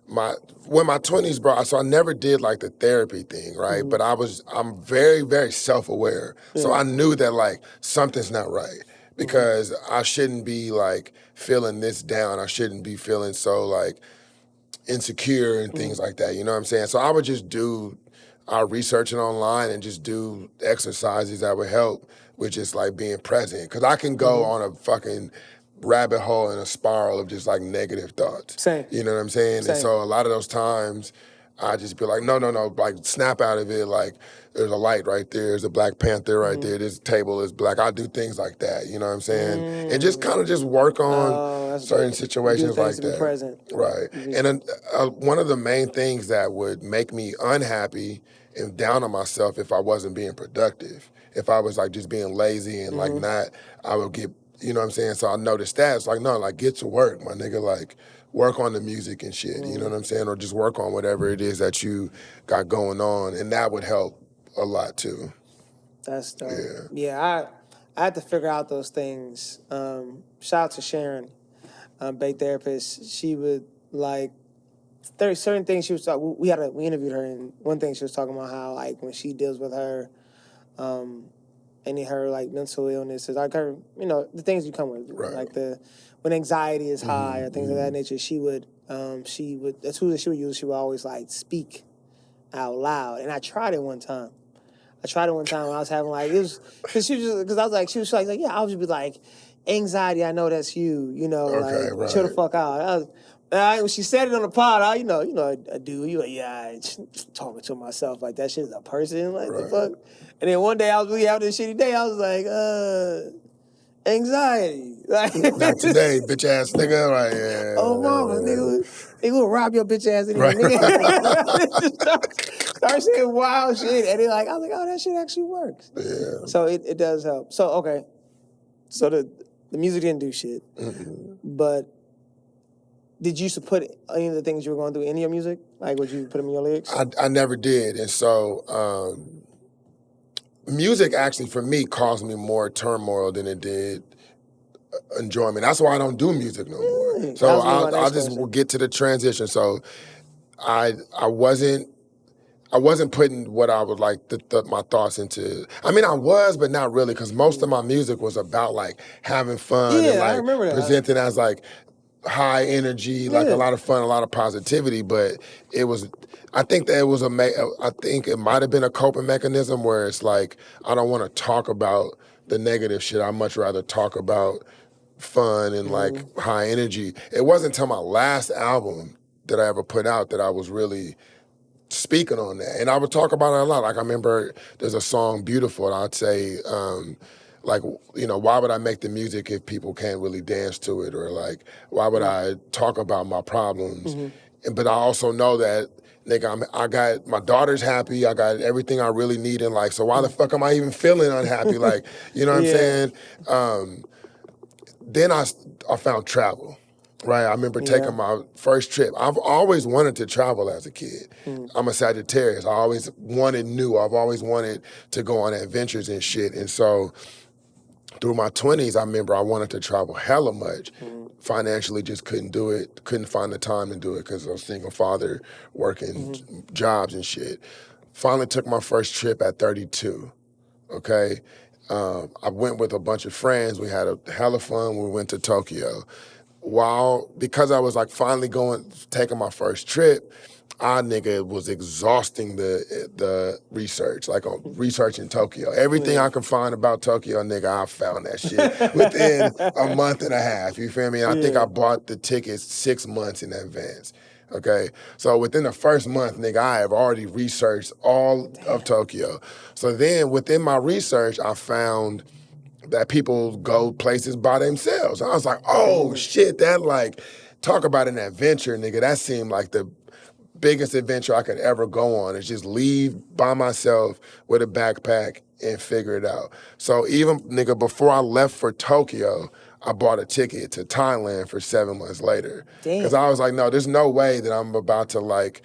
when my 20s, bro, so I never did like the therapy thing, right? But I'm very, very self-aware. So I knew that like something's not right. Because I shouldn't be like feeling this down. I shouldn't be feeling so like insecure and things like that. You know what I'm saying? So I would just do our researching online and just do exercises that would help with just like being present. Because I can go on a fucking rabbit hole and a spiral of just like negative thoughts. Same. You know what I'm saying? And so a lot of those times I just be like, no, like snap out of it. Like, there's a light right there. There's a Black Panther right there. This table is black. I do things like that. You know what I'm saying? And just kind of just work on certain situations like that. Be present. Right. And one of the main things that would make me unhappy and down on myself if I wasn't being productive, if I was like just being lazy and like not, I would get, you know what I'm saying? So I noticed that. It's like, no, like get to work, my nigga. Like, work on the music and shit, you know what I'm saying? Or just work on whatever it is that you got going on, and that would help a lot too. That's dope. Yeah, I had to figure out those things. Shout out to Sharon, Bay therapist. She would like, there's certain things she was talking, we interviewed her, and one thing she was talking about how like when she deals with her, any of her like mental illnesses, like her, you know, the things you come with, like when anxiety is high or things of that nature, she would the tools that she would use, she would always like speak out loud. And I tried it one time. when I was having like, it was, because I was like, she was like, yeah, I'll just be like, anxiety, I know that's you, Okay, like, right. chill the fuck out. When she said it on the pod, I do, you like, yeah, I talking to myself like that shit is a person, like the fuck. And then one day I was really having this shitty day, I was like, anxiety. Like, Not today, bitch ass nigga. Like, yeah. Oh, mama, nigga will rob your bitch ass anyway, Right. nigga. Just start saying wild shit. And I was like, oh, that shit actually works. Yeah. So it does help. So, okay. So the music didn't do shit. But did you used to put any of the things you were going through in your music? Like, would you put them in your lyrics? I never did. And so music actually, for me, caused me more turmoil than it did enjoyment. That's why I don't do music no more. So I'll just get to the transition. So I wasn't putting what I would like my thoughts into. I mean, I was, but not really, because most of my music was about like having fun and I like remember that. presenting as like high energy, like a lot of fun, a lot of positivity. But it was, I think that it was I think it might have been a coping mechanism where it's like, I don't want to talk about the negative shit. I'd much rather talk about fun and like high energy. It wasn't until my last album that I ever put out that I was really speaking on that. And I would talk about it a lot. Like, I remember there's a song, Beautiful, and I'd say, like, why would I make the music if people can't really dance to it? Or like, why would I talk about my problems? But I also know that, nigga, I got, my daughter's happy, I got everything I really need in life, so why the fuck am I even feeling unhappy? Like, you know what I'm saying? Then I found travel. Right, I remember taking my first trip. I've always wanted to travel as a kid. I'm a Sagittarius. I always wanted new. I've always wanted to go on adventures and shit. And so through my 20s, I remember I wanted to travel hella much. Financially, just couldn't do it. Couldn't find the time to do it because I was a single father, working jobs and shit. Finally took my first trip at 32, okay? I went with a bunch of friends. We had a hella fun. We went to Tokyo. Because I was like finally taking my first trip, nigga was exhausting the research, like on researching Tokyo. Everything I could find about Tokyo, nigga, I found that shit within a month and a half. You feel me? And I think I bought the tickets 6 months in advance. Okay, so within the first month, nigga, I have already researched all of Tokyo. So then within my research, I found that people go places by themselves. I was like, oh shit, that like, talk about an adventure, nigga. That seemed like the biggest adventure I could ever go on, is just leave by myself with a backpack and figure it out. So even, nigga, before I left for Tokyo, I bought a ticket to Thailand for 7 months later. Because I was like, no, there's no way that I'm about to like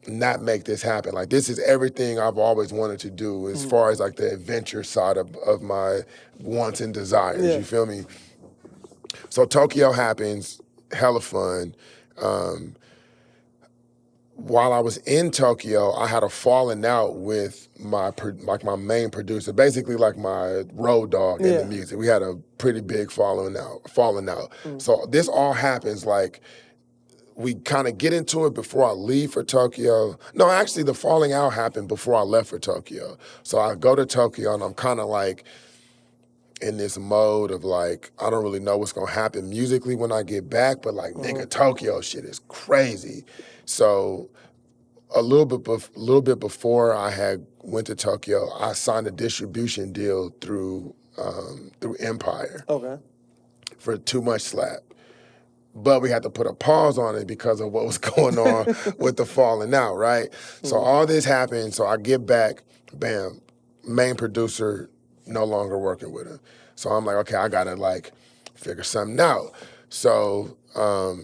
not make this happen. Like, this is everything I've always wanted to do as far as like the adventure side of my wants and desires, you feel me? So Tokyo happens, hella fun. While I was in Tokyo, I had a falling out with my main producer, basically like my road dog in the music. We had a pretty big falling out. So this all happens like, we kind of get into it before I leave for Tokyo. No, actually, the falling out happened before I left for Tokyo. So I go to Tokyo, and I'm kind of like in this mode of like, I don't really know what's gonna happen musically when I get back, but like, nigga, Tokyo shit is crazy. So a little bit before I had went to Tokyo, I signed a distribution deal through Empire. Okay. For Too Much Slap. But we had to put a pause on it because of what was going on with the falling out, right? So all this happened, so I get back, bam, main producer no longer working with him. So I'm like, okay, I gotta like figure something out. So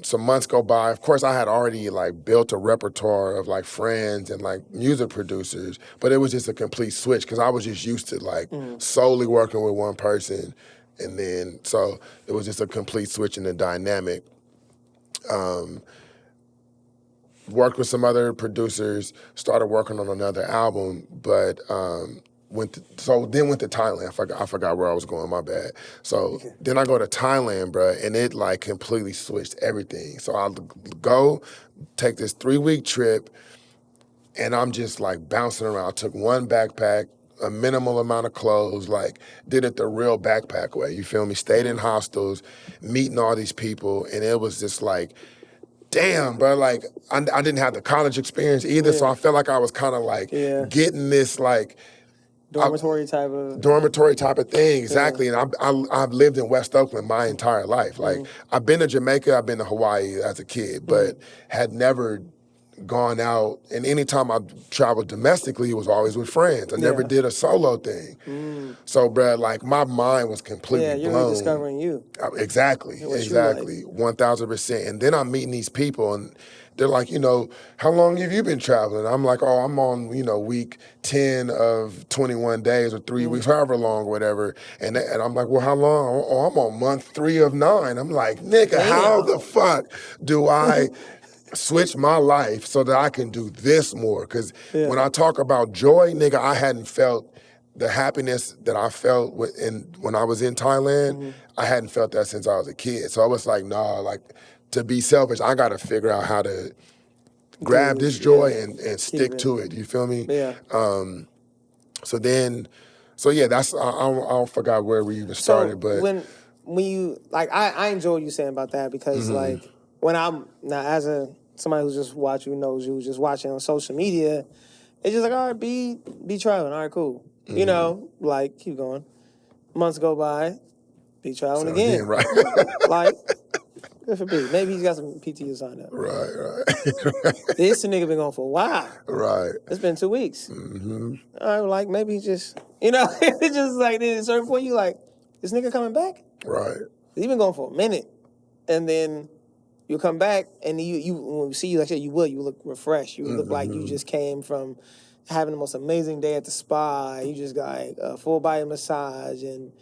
some months go by. Of course, I had already like built a repertoire of like friends and like music producers, but it was just a complete switch because I was just used to like solely working with one person. And then, so it was just a complete switch in the dynamic. Worked with some other producers, started working on another album, but went to Thailand. I forgot where I was going, my bad. So then I go to Thailand, bruh, and it like completely switched everything. So I'll go, take this 3-week trip, and I'm just like bouncing around. I took one backpack, a minimal amount of clothes, like did it the real backpack way. You feel me? Stayed in hostels, meeting all these people, and it was just like, damn, bro, like I didn't have the college experience either, so I felt like I was kind of like getting this like dormitory type of thing, exactly. And I've lived in West Oakland my entire life. Like I've been to Jamaica, I've been to Hawaii as a kid, but had never gone out. And anytime I traveled domestically, it was always with friends. I never did a solo thing. So, bro, like my mind was completely you're blown. rediscovering you. Exactly, 1000%. And then I'm meeting these people, and they're like, how long have you been traveling? I'm like, oh, I'm on, week 10 of 21 days or 3 weeks, however long, whatever. And I'm like, well, how long? Oh, I'm on month 3 of 9. I'm like, nigga, how the fuck do I switch my life so that I can do this more? Because when I talk about joy, nigga, I hadn't felt the happiness that I felt when I was in Thailand. I hadn't felt that since I was a kid. So I was like, nah, like to be selfish, I got to figure out how to grab this joy and stick to it. You feel me? Yeah. That's I forgot where we even started, but when you like, I enjoy you saying about that because like when I'm now as somebody who's just watching, who knows you, who's just watching on social media, it's just like, all right, be traveling, all right, cool. Like keep going. Months go by, be traveling again. Right? Like, good for B. Maybe he's got some PTO signed up. Right. This nigga been going for a while. Right. It's been 2 weeks. All right, like maybe he just, it's just like at a certain point you like, this nigga coming back? Right. He's been going for a minute. And then you come back and you when we see you, like I said, you look refreshed. You look like you just came from having the most amazing day at the spa. You just got like a full body massage and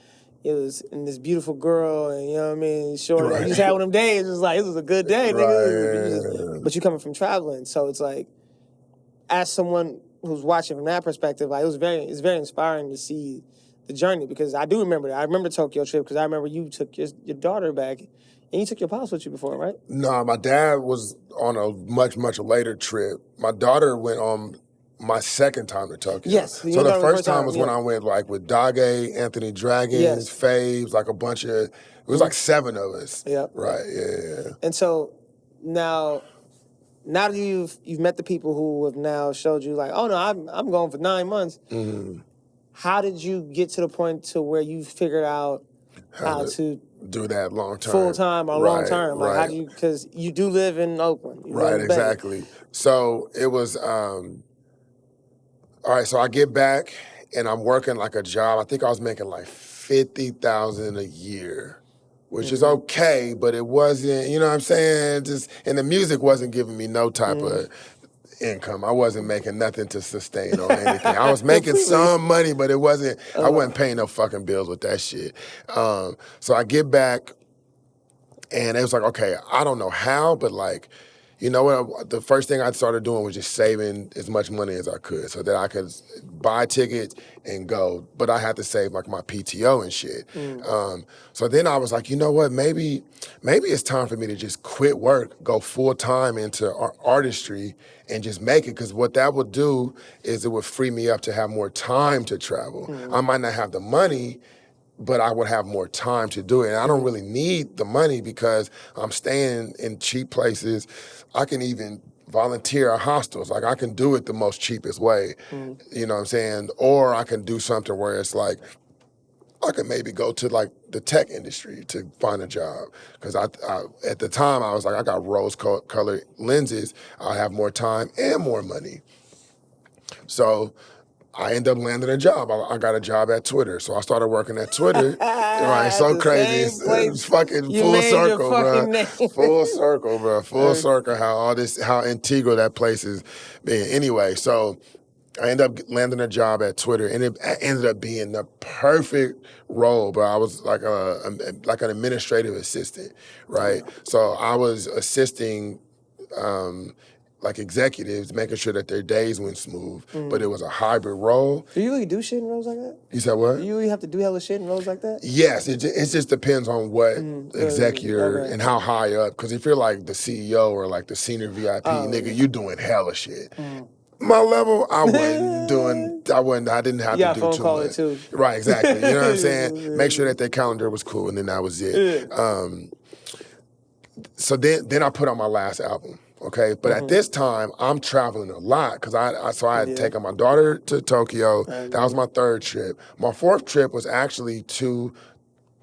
it was and this beautiful girl and you know what I mean, sure you just had one of them days. It was like, this was a good day, nigga. But you coming from traveling. So it's like, as someone who's watching from that perspective, like it's very inspiring to see the journey because I do remember that. I remember Tokyo trip because I remember you took your daughter back and you took your pops with you before, right? No, my dad was on a much, much later trip. My daughter went on my second time to Tokyo. Yes. So the first time was when I went like with Dage, Anthony Dragons, Faves, like a bunch of, it was like 7 of us. Yep. Right, yeah. And so now that you've met the people who have now showed you like, oh no, I'm going for 9 months. How did you get to the point to where you figured out how to do that long term, full time or long term? Like how do you? Because you do live in Oakland, right? Exactly. So it was all right. So I get back and I'm working like a job. I think I was making like $50,000 a year, which is okay, but it wasn't. You know what I'm saying? And the music wasn't giving me no type of income. I wasn't making nothing to sustain or anything. I was making some money, but it wasn't, I wasn't paying no fucking bills with that shit. So I get back and it was like, okay, I don't know how, but like, you know what? The first thing I started doing was just saving as much money as I could so that I could buy tickets and go. But I had to save like my PTO and shit. So then I was like, you know what? Maybe it's time for me to just quit work, go full time into artistry and just make it. Because what that would do is it would free me up to have more time to travel. I might not have the money, but I would have more time to do it. And I don't really need the money because I'm staying in cheap places. I can even volunteer at hostels. Like I can do it the most cheapest way, you know what I'm saying? Or I can do something where it's like, I can maybe go to like the tech industry to find a job. Because I at the time I was like, I got rose-colored lenses. I have more time and more money. So I ended up landing a job. I got a job at Twitter. So I started working at Twitter. Right, so crazy. It's fucking full circle, bro. Full circle, bro. Full circle how integral that place is being. Anyway, so I ended up landing a job at Twitter, and it ended up being the perfect role, bro. I was like an administrative assistant, right? So I was assisting like executives, making sure that their days went smooth, but it was a hybrid role. Do you really do shit in roles like that? You said what? Do you really have to do hella shit in roles like that? Yes, it just depends on what executive and how high up. Because if you're like the CEO or like the senior VIP, nigga, you doing hella shit. My level, I didn't have You to got a do phone too call or much. two. Right, exactly. You know what I'm saying? Make sure that their calendar was cool, and then that was it. Yeah. So then I put on my last album. Okay, but at this time I'm traveling a lot because I had taken my daughter to Tokyo. That was my third trip. My fourth trip was actually to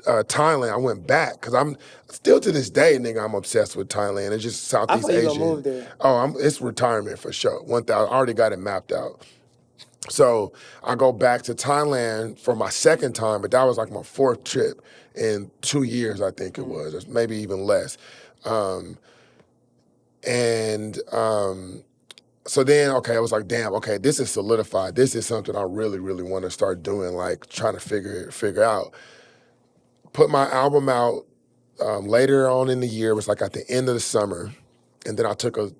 Thailand. I went back because I'm still to this day, nigga. I'm obsessed with Thailand. It's just I Southeast thought you Asian. gonna move there. Oh, it's retirement for sure. 1,000. I already got it mapped out. So I go back to Thailand for my second time, but that was like my fourth trip in 2 years, I think it was, or maybe even less. So then, okay, I was like, damn, okay, this is solidified. This is something I really, really want to start doing, like trying to figure out. Put my album out later on in the year. It was like at the end of the summer. And then I took a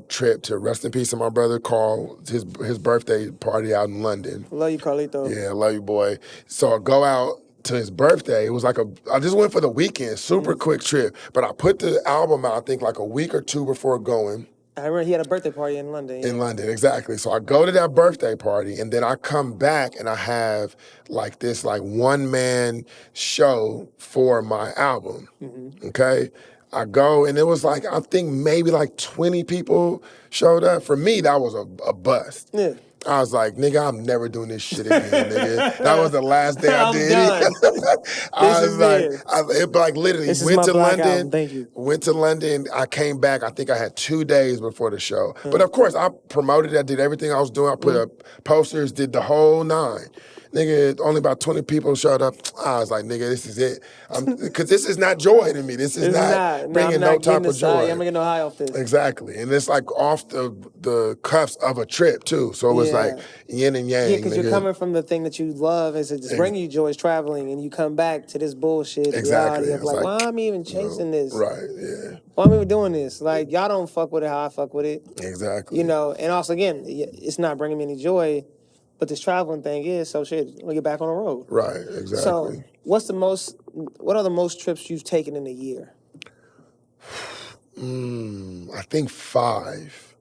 trip to rest in peace to my brother Carl, his birthday party out in London. Love you, Carlito. Yeah, love you, boy. So I go out to his birthday. It was like I just went for the weekend, super quick trip. But I put the album out, I think like a week or two before going. I remember he had a birthday party in London. Yeah. In London, exactly. So I go to that birthday party, and then I come back and I have like this like one-man show for my album. Okay? I go, and it was like, I think maybe like 20 people showed up. For me, that was a bust. Yeah. I was like, nigga, I'm never doing this shit again, nigga. That was the last day I I'm did done. it. I was like, literally This is went my to Black London. album. Thank you. Went to London. I came back. I think I had 2 days before the show. But of course, I promoted. I did everything I was doing. I put up posters, did the whole 9. Nigga, only about 20 people showed up. I was like, nigga, this is it. Because this is not joy to me. This is not bringing no type of joy. I'm not getting no high off this. Exactly. And it's like off the cuffs of a trip, too. So it was like yin and yang. Yeah, because you're coming from the thing that you love, is it's bringing you joy, is traveling, and you come back to this bullshit reality of like, why am I even chasing this? Right, yeah. Why am I even doing this? Like, y'all don't fuck with it how I fuck with it. Exactly. You know, and also, again, it's not bringing me any joy, but this traveling thing is, so shit, let me get back on the road. Right, exactly. So, what are the most trips you've taken in a year? I think 5.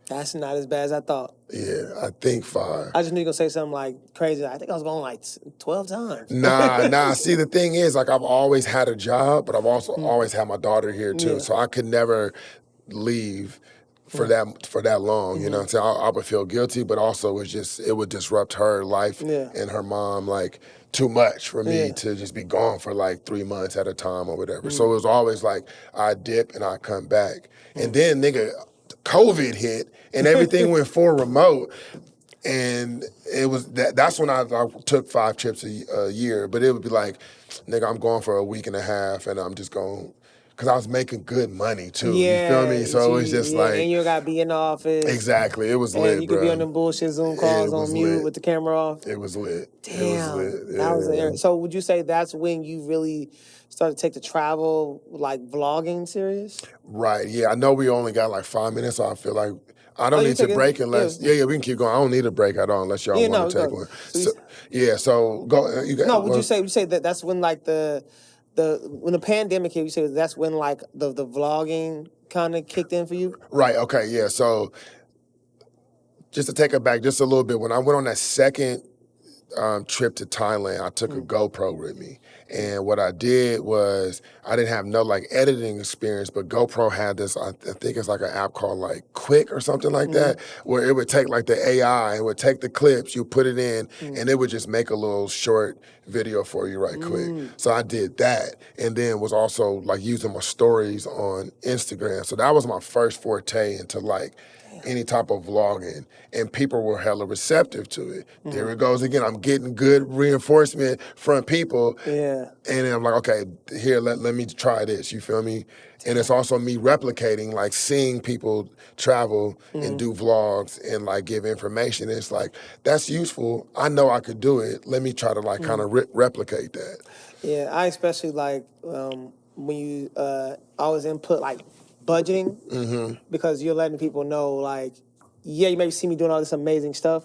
That's not as bad as I thought. Yeah, I think 5. I just knew you were going to say something like crazy. I think I was going like 12 times. Nah. See, the thing is, like, I've always had a job, but I've also always had my daughter here, too. Yeah. So I could never leave for that long. You know what I'm saying? I would feel guilty, but also it would disrupt her life and her mom, like, too much for me to just be gone for like 3 months at a time or whatever. So it was always like I dip and I come back. And then, nigga, COVID hit and everything went full remote. And it was that's when I took 5 trips a year. But it would be like, nigga, I'm going for a week and a half and I'm just going, because I was making good money too. Yeah, you feel me? So it was just like, and you got to be in the office. Exactly. It was lit, and you could be on them bullshit Zoom calls on mute with the camera off. It was lit. Damn. It was lit. Yeah. That was so would you say that's when you really started to take the travel, like vlogging serious? Right. Yeah. I know we only got like 5 minutes, so I feel like I don't need to break unless we can keep going. I don't need a break at all unless y'all want to take one. So go. You got. No, would you say that that's when like when the pandemic hit, you say that's when like the vlogging kind of kicked in for you? Right. Okay. Yeah. So just to take it back just a little bit, when I went on that second trip to Thailand, I took a GoPro with me. And what I did was, I didn't have no like editing experience, but GoPro had this, I think it's like an app called like Quick or something like that, where it would take like the AI, it would take the clips, you put it in, and it would just make a little short video for you right quick. So I did that, and then was also like using my stories on Instagram. So that was my first forte into like any type of vlogging, and people were hella receptive to it. There it goes again. I'm getting good reinforcement from people. Yeah. And then I'm like, okay, here, let me try this. You feel me? And it's also me replicating, like seeing people travel and do vlogs and like give information. It's like, that's useful. I know I could do it. Let me try to like kind of replicate that. Yeah, I especially like when you always input like budgeting, because you're letting people know like, yeah, you may see me doing all this amazing stuff,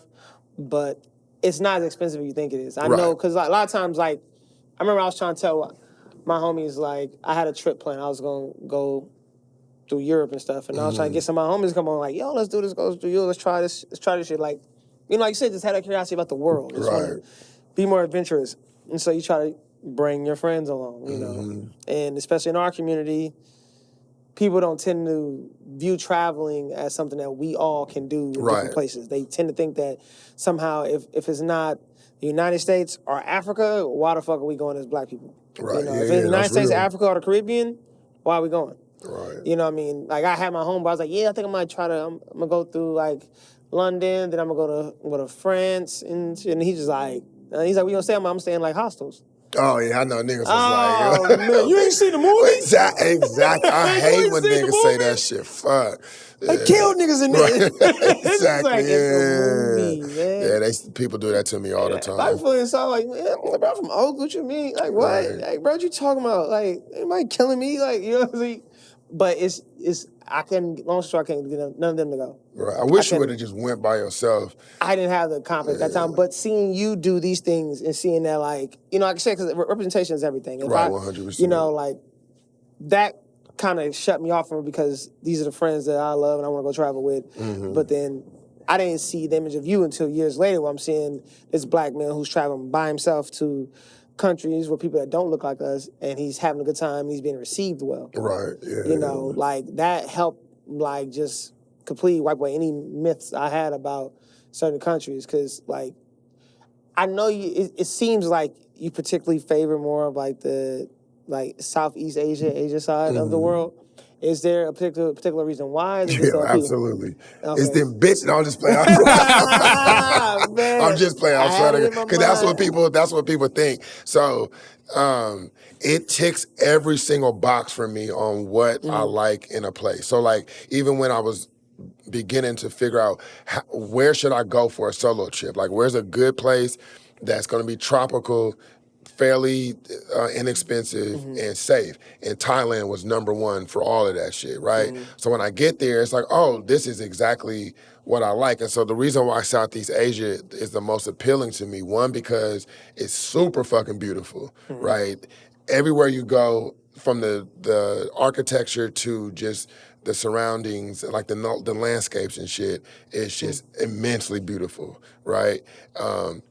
but it's not as expensive as you think it is. I know, because like, a lot of times, like, I remember I was trying to tell my homies, like, I had a trip plan. I was going to go through Europe and stuff. And I was trying to get some of my homies to come on, like, yo, let's do this, go through Europe, let's try this shit. Like, like you said, just had that curiosity about the world. Just want to be more adventurous. And so you try to bring your friends along, you know. And especially in our community, people don't tend to view traveling as something that we all can do in different places. They tend to think that somehow if it's not the United States or Africa, why the fuck are we going as black people? Right. You know, if it's the United States, Africa, or the Caribbean, why are we going? Right. You know what I mean? Like, I had my home, but I was like, I think I might try to, I'm going to go through, like, London, then I'm going to go to France, and he's just like, we going to stay? I'm staying, like, hostels. Oh, yeah, I know niggas was like... Oh, man, you ain't seen the movie? Exactly. I hate when niggas say that shit. Fuck. I killed niggas in there. Exactly, it's a movie, man. Yeah, people do that to me all the time. I feel so like, man, bro, I'm from Oak, what you mean? Like, what? Right. Like, bro, what you talking about? Like, anybody killing me? Like, you know what I'm saying? But I couldn't, long story, I can't get none of them to go. Right. I wish you would have just went by yourself. I didn't have the confidence at that time, but seeing you do these things and seeing that, like, like I said, because representation is everything. If 100%. You know, like, that kind of shut me off from it because these are the friends that I love and I want to go travel with. But then I didn't see the image of you until years later where I'm seeing this black man who's traveling by himself to countries where people that don't look like us, and he's having a good time, and he's being received well. Right, yeah. You know, like, that helped, like, just completely wipe away any myths I had about certain countries, because, like, I know it seems like you particularly favor more of, like, the, like, Southeast Asia side of the world. Is there a particular reason why? Absolutely. Okay. It's them bitch. No, I'm just playing. I'm just playing. I'm trying to, because that's what people think. So it ticks every single box for me on what I like in a place. So, like, even when I was beginning to figure out where should I go for a solo trip, like, where's a good place that's going to be tropical, fairly inexpensive and safe. And Thailand was number one for all of that shit, right? So when I get there, it's like, oh, this is exactly what I like. And so the reason why Southeast Asia is the most appealing to me, one, because it's super fucking beautiful, right? Everywhere you go, from the architecture to just the surroundings, like the landscapes and shit, it's just immensely beautiful, right?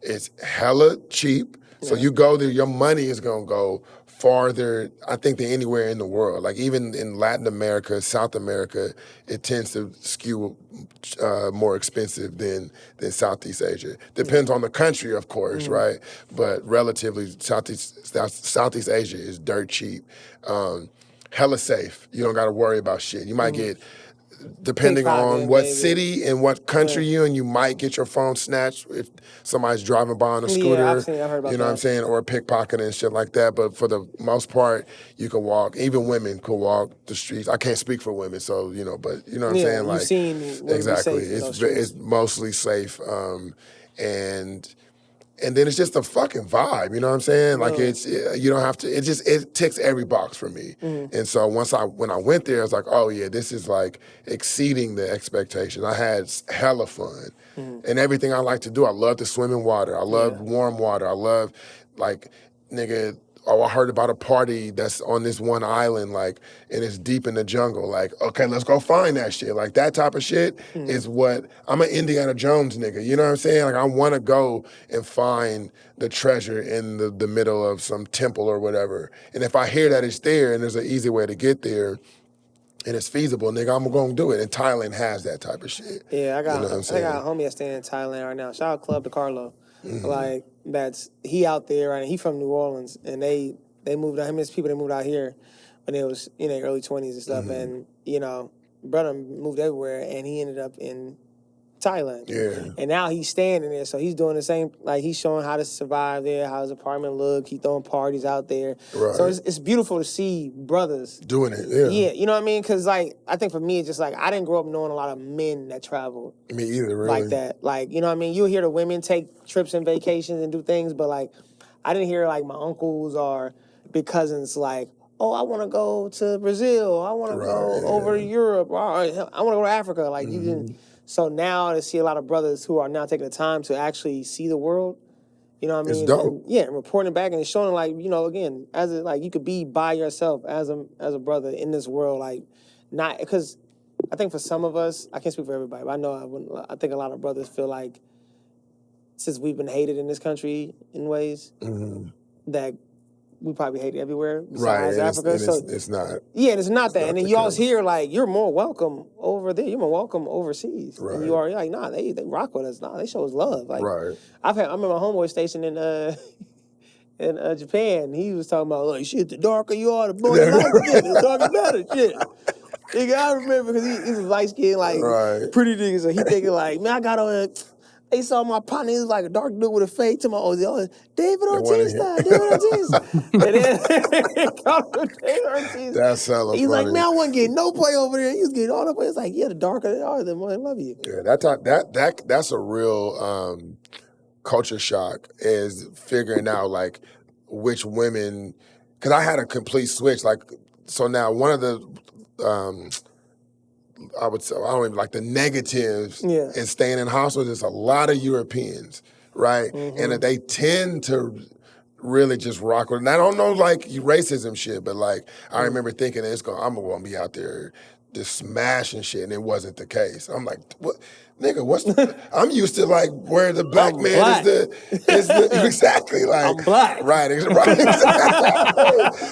It's hella cheap. So you go there, your money is gonna go farther, I think, than anywhere in the world. Like, even in Latin America, South America, it tends to skew more expensive than Southeast Asia. Depends on the country, of course, right? But relatively, Southeast Asia is dirt cheap. Hella safe. You don't gotta worry about shit. You might get, depending on what city and what country you're in, you might get your phone snatched if somebody's driving by on a scooter. I've heard about you know what I'm saying? Or a pickpocket and shit like that. But for the most part, you can walk. Even women could walk the streets. I can't speak for women, so, but you know what I'm saying? Like, you've seen exactly. It's mostly safe. And then it's just a fucking vibe, you know what I'm saying? Like, you don't have to, it ticks every box for me. And so when I went there, I was like, oh yeah, this is like exceeding the expectation. I had hella fun. And everything I like to do, I love to swim in water. I love warm water. I love, like, nigga, I heard about a party that's on this one island, like, and it's deep in the jungle. Like, okay, let's go find that shit. Like, that type of shit is what, I'm an Indiana Jones nigga, you know what I'm saying? Like, I want to go and find the treasure in the middle of some temple or whatever. And if I hear that it's there and there's an easy way to get there, and it's feasible, nigga, I'm gonna do it. And Thailand has that type of shit. Yeah, I got a homie that's staying in Thailand right now. Shout out Club to Carlo. Like, he out there, right? He from New Orleans, and they moved out. Him and his people, they moved out here when they was in their early 20s and stuff. And brother moved everywhere, and he ended up in Thailand. Yeah. And now he's staying in there, so he's doing the same. Like, he's showing how to survive there, how his apartment look. He throwing parties out there. Right. So it's beautiful to see brothers doing it. Yeah. Yeah, you know what I mean? Because, like, I think for me, it's just like, I didn't grow up knowing a lot of men that travel. Me either, really. Like that. Like, you know what I mean? You'll hear the women take trips and vacations and do things, but, like, I didn't hear, like, my uncles or big cousins, like, oh, I want to go to Brazil. I want to go over to Europe. Or I want to go to Africa. Like, you didn't. So now to see a lot of brothers who are now taking the time to actually see the world, you know what I mean? It's dope. And reporting back and showing, like, again, like, you could be by yourself as a brother in this world, like, not because I think for some of us, I can't speak for everybody, but I know I think a lot of brothers feel like since we've been hated in this country in ways that we probably hate everywhere besides Africa. It's not. Yeah, and it's not that. not And then the you always case. hear like, you're more welcome over there. You're more welcome overseas. Right. And you are like, nah, they rock with us. Nah, they show us love. Like, Right. I remember my homeboy stationed in Japan. He was talking about, like, shit, the darker you are, the more you like it. The darker better, shit. Nigga, I remember because he was light skinned, like, pretty nigga. So he thinking like, man, I got on. They saw my partner. He was like a dark dude with a fade. To my David Ortiz style, David Ortiz. And then called him David Ortiz. That's hella He's funny. like, man, I wasn't getting no play over there. He was getting all the play. It's like, yeah, the darker they are, the more they love you. Yeah, that's a real culture shock, is figuring out like which women, because I had a complete switch. Like, so now one of the I would say, I don't even like the negatives in staying in hostels is a lot of Europeans, right? And they tend to really just rock with it. And I don't know like racism shit, but like I remember thinking I'm gonna be out there just smashing shit, and it wasn't the case. I'm like, what, nigga? I'm used to like where the black man is the exactly like I'm black, right? Exactly.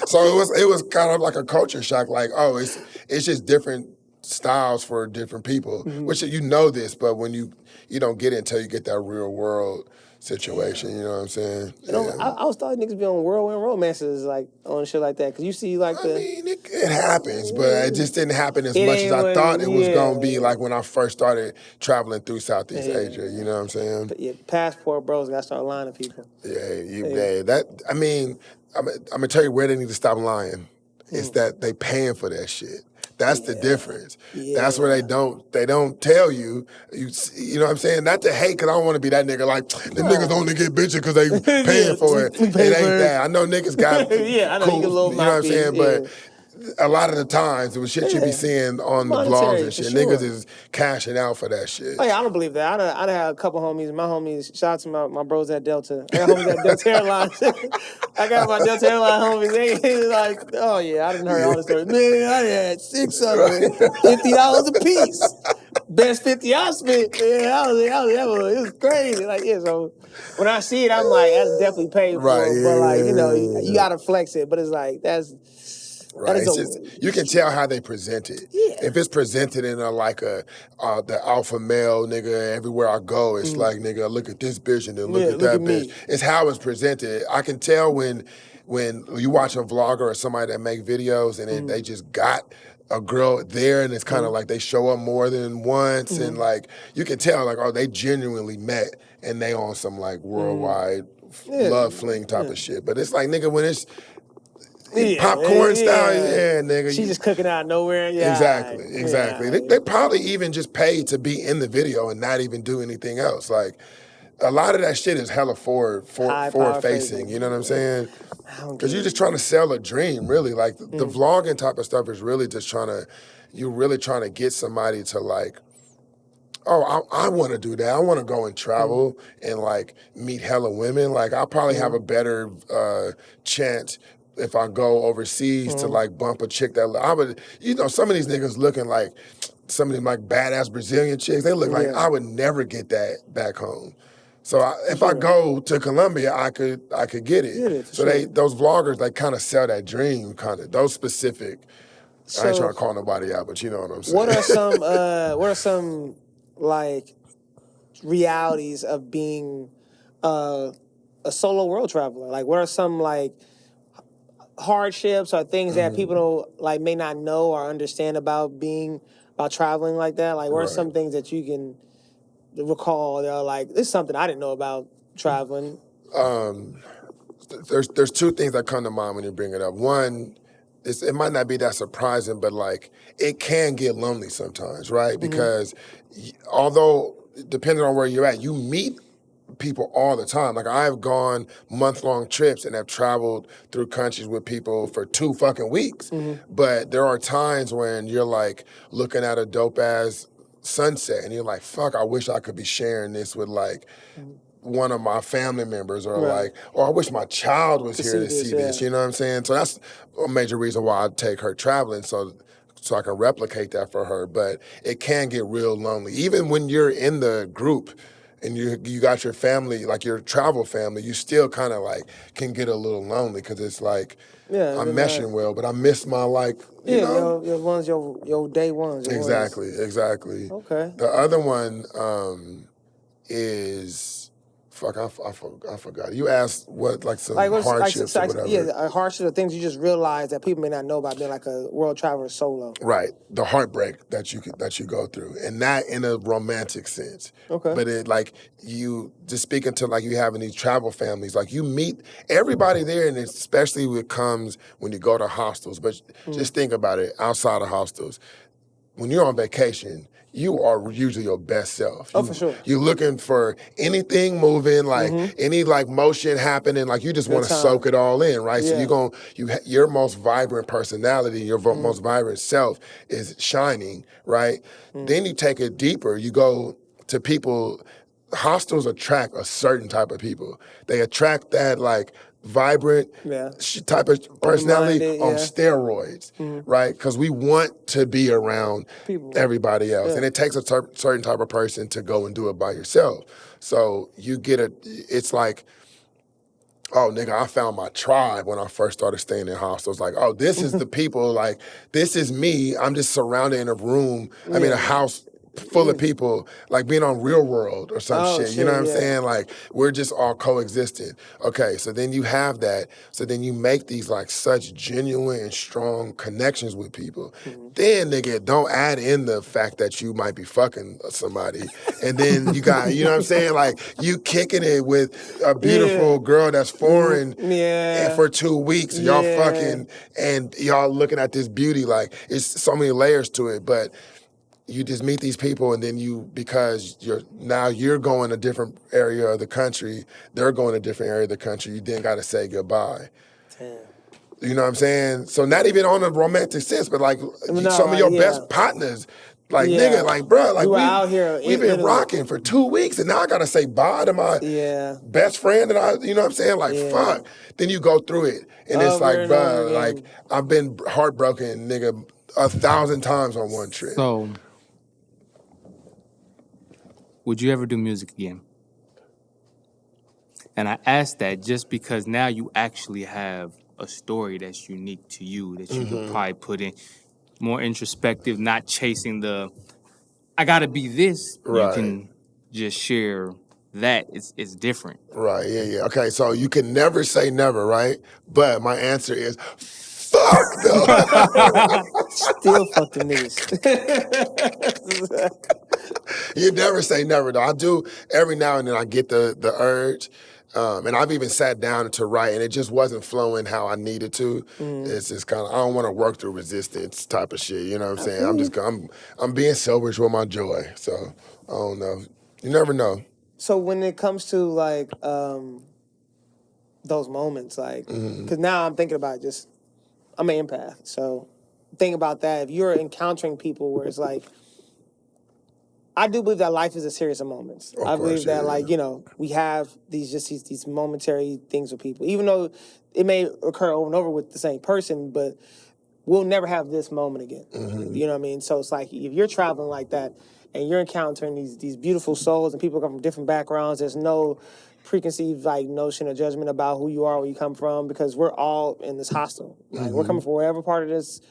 So it was kind of like a culture shock. Like, oh, it's just different styles for different people, which you know this, but when you don't get it until you get that real world situation, you know what I'm saying? I was thought niggas be on whirlwind romances, like on shit like that, because you see like I mean, it happens, but it just didn't happen as much as I ain't thought it was gonna be. yeah. Like when I first started traveling through Southeast Asia, you know what I'm saying? But yeah, passport bros got to start lying to people. I mean, I'm gonna tell you where they need to stop lying. It's that they paying for that shit. That's the difference. That's where they don't tell you. You know what I'm saying? Not to hate, because I don't want to be that nigga. Like, the niggas only get bitches because they paying for it. It ain't that. I know niggas got I know cool, you get a little you know what I'm saying? mouthpiece, But a lot of the times, it was shit you be seeing on the vlogs and shit. Niggas is cashing out for that shit. Oh yeah, I don't believe that. I had a couple homies. My homies, shout out to my bros at Delta. I got homies at Delta Airlines. I got my Delta Airline homies. They like, oh yeah, I done heard all the stories. Man, I had 6 of them, $50 a piece. Best 50 I spent. Yeah, it was crazy. Like, yeah, so when I see it, I'm like, that's definitely paid for. But like, you gotta flex it. But it's like, right. You can tell how they present it. Yeah. If it's presented in the alpha male, nigga, everywhere I go, it's like, nigga, look at this bitch and then look at that bitch. It's how it's presented. I can tell when you watch a vlogger or somebody that make videos and they just got a girl there, and it's kind of like they show up more than once, and like you can tell like, oh, they genuinely met and they on some like worldwide love fling type of shit. But it's like, nigga, when it's popcorn style, nigga. She just cooking out of nowhere. Yeah, exactly. They probably even just paid to be in the video and not even do anything else. Like, a lot of that shit is hella forward facing. You know what I'm saying? Because you're just trying to sell a dream, really. Like the vlogging type of stuff is really just you're really trying to get somebody to like, oh, I want to do that. I want to go and travel and like meet hella women. Like, I'll probably have a better chance if I go overseas to like bump a chick that I would, some of these niggas looking like some of them like badass Brazilian chicks. They look like I would never get that back home. So if I go to Colombia, I could get it. So those vloggers, they kind of sell that dream, kind of those specific. I ain't trying to call nobody out, but you know what I'm saying. What are some like realities of being a solo world traveler? Like, what are some like hardships or things that people don't may not know or understand about traveling like that? Like, what are some things that you can recall that are like, this is something I didn't know about traveling? There's 2 things that come to mind when you bring it up. One, it might not be that surprising, but like it can get lonely sometimes, right? Because although depending on where you're at, you meet people all the time. Like, I've gone month-long trips and have traveled through countries with people for 2 fucking weeks. But there are times when you're like looking at a dope ass sunset and you're like, fuck, I wish I could be sharing this with like one of my family members, or I wish my child was here to see this. You know what I'm saying? So that's a major reason why I take her traveling. So so I can replicate that for her. But it can get real lonely. Even when you're in the group and you got your family, like your travel family, you still kind of like can get a little lonely because it's like I'm meshing well, but I miss my you know. your ones, your day ones. Your Exactly. Okay. The other one is I forgot. You asked what some hardships or whatever. Yeah, hardships are things you just realize that people may not know about being like a world traveler solo. Right, the heartbreak that you go through, and not in a romantic sense. Okay. But it you just speaking to you having these travel families, you meet everybody there, and especially when it comes when you go to hostels. But just think about it outside of hostels. When you're on vacation, you are usually your best self. For sure. You're looking for anything moving, any motion happening, you just want to soak it all in, right? Yeah. So your most vibrant personality, your most vibrant self is shining, right? Then you take it deeper. You go to people. Hostels attract a certain type of people. They attract that vibrant type of personality on steroids, right? Because we want to be around everybody else. And it takes a certain type of person to go and do it by yourself. So you get it's like, oh, nigga, I found my tribe when I first started staying in hostels. Oh, this is the people, this is me. I'm just surrounded in a room, a house full of people, being on Real World or some shit. You know what I'm saying? We're just all coexisting. Okay, so then you have that. So then you make these such genuine and strong connections with people. Then, nigga, don't add in the fact that you might be fucking somebody. And then you got, you know what I'm saying? You kicking it with a beautiful girl that's foreign for 2 weeks. Y'all fucking, and y'all looking at this beauty. It's so many layers to it. But you just meet these people, and then because you're going a different area of the country, they're going a different area of the country, you then got to say goodbye. Damn. You know what I'm saying? So not even on a romantic sense, but some of your best partners, nigga, bro, we've been rocking for 2 weeks, and now I got to say bye to my best friend, and you know what I'm saying? Fuck. Then you go through it, and it's bro, I've been heartbroken, nigga, 1,000 times on one trip. So, would you ever do music again? And I ask that just because now you actually have a story that's unique to you that you could probably put in more introspective, not chasing I gotta be this. Right. You can just share that. It's different. Right, yeah. Okay, so you can never say never, right? But my answer is fuck though. Still fuck them niggas. You never say never though. I do every now and then. I get the urge, and I've even sat down to write, and it just wasn't flowing how I needed to. It's just kind of, I don't want to work through resistance type of shit. You know what I'm saying? I'm being selfish with my joy. So I don't know. You never know. So when it comes to those moments, because now I'm thinking about I'm an empath, so think about that. If you're encountering people where it's I do believe that life is a series of moments. I believe that we have these momentary things with people, even though it may occur over and over with the same person, but we'll never have this moment again. You know what I mean? So it's if you're traveling like that and you're encountering these beautiful souls and people come from different backgrounds, there's no preconceived notion or judgment about who you are, where you come from, because we're all in this hostel. We're coming from wherever part of this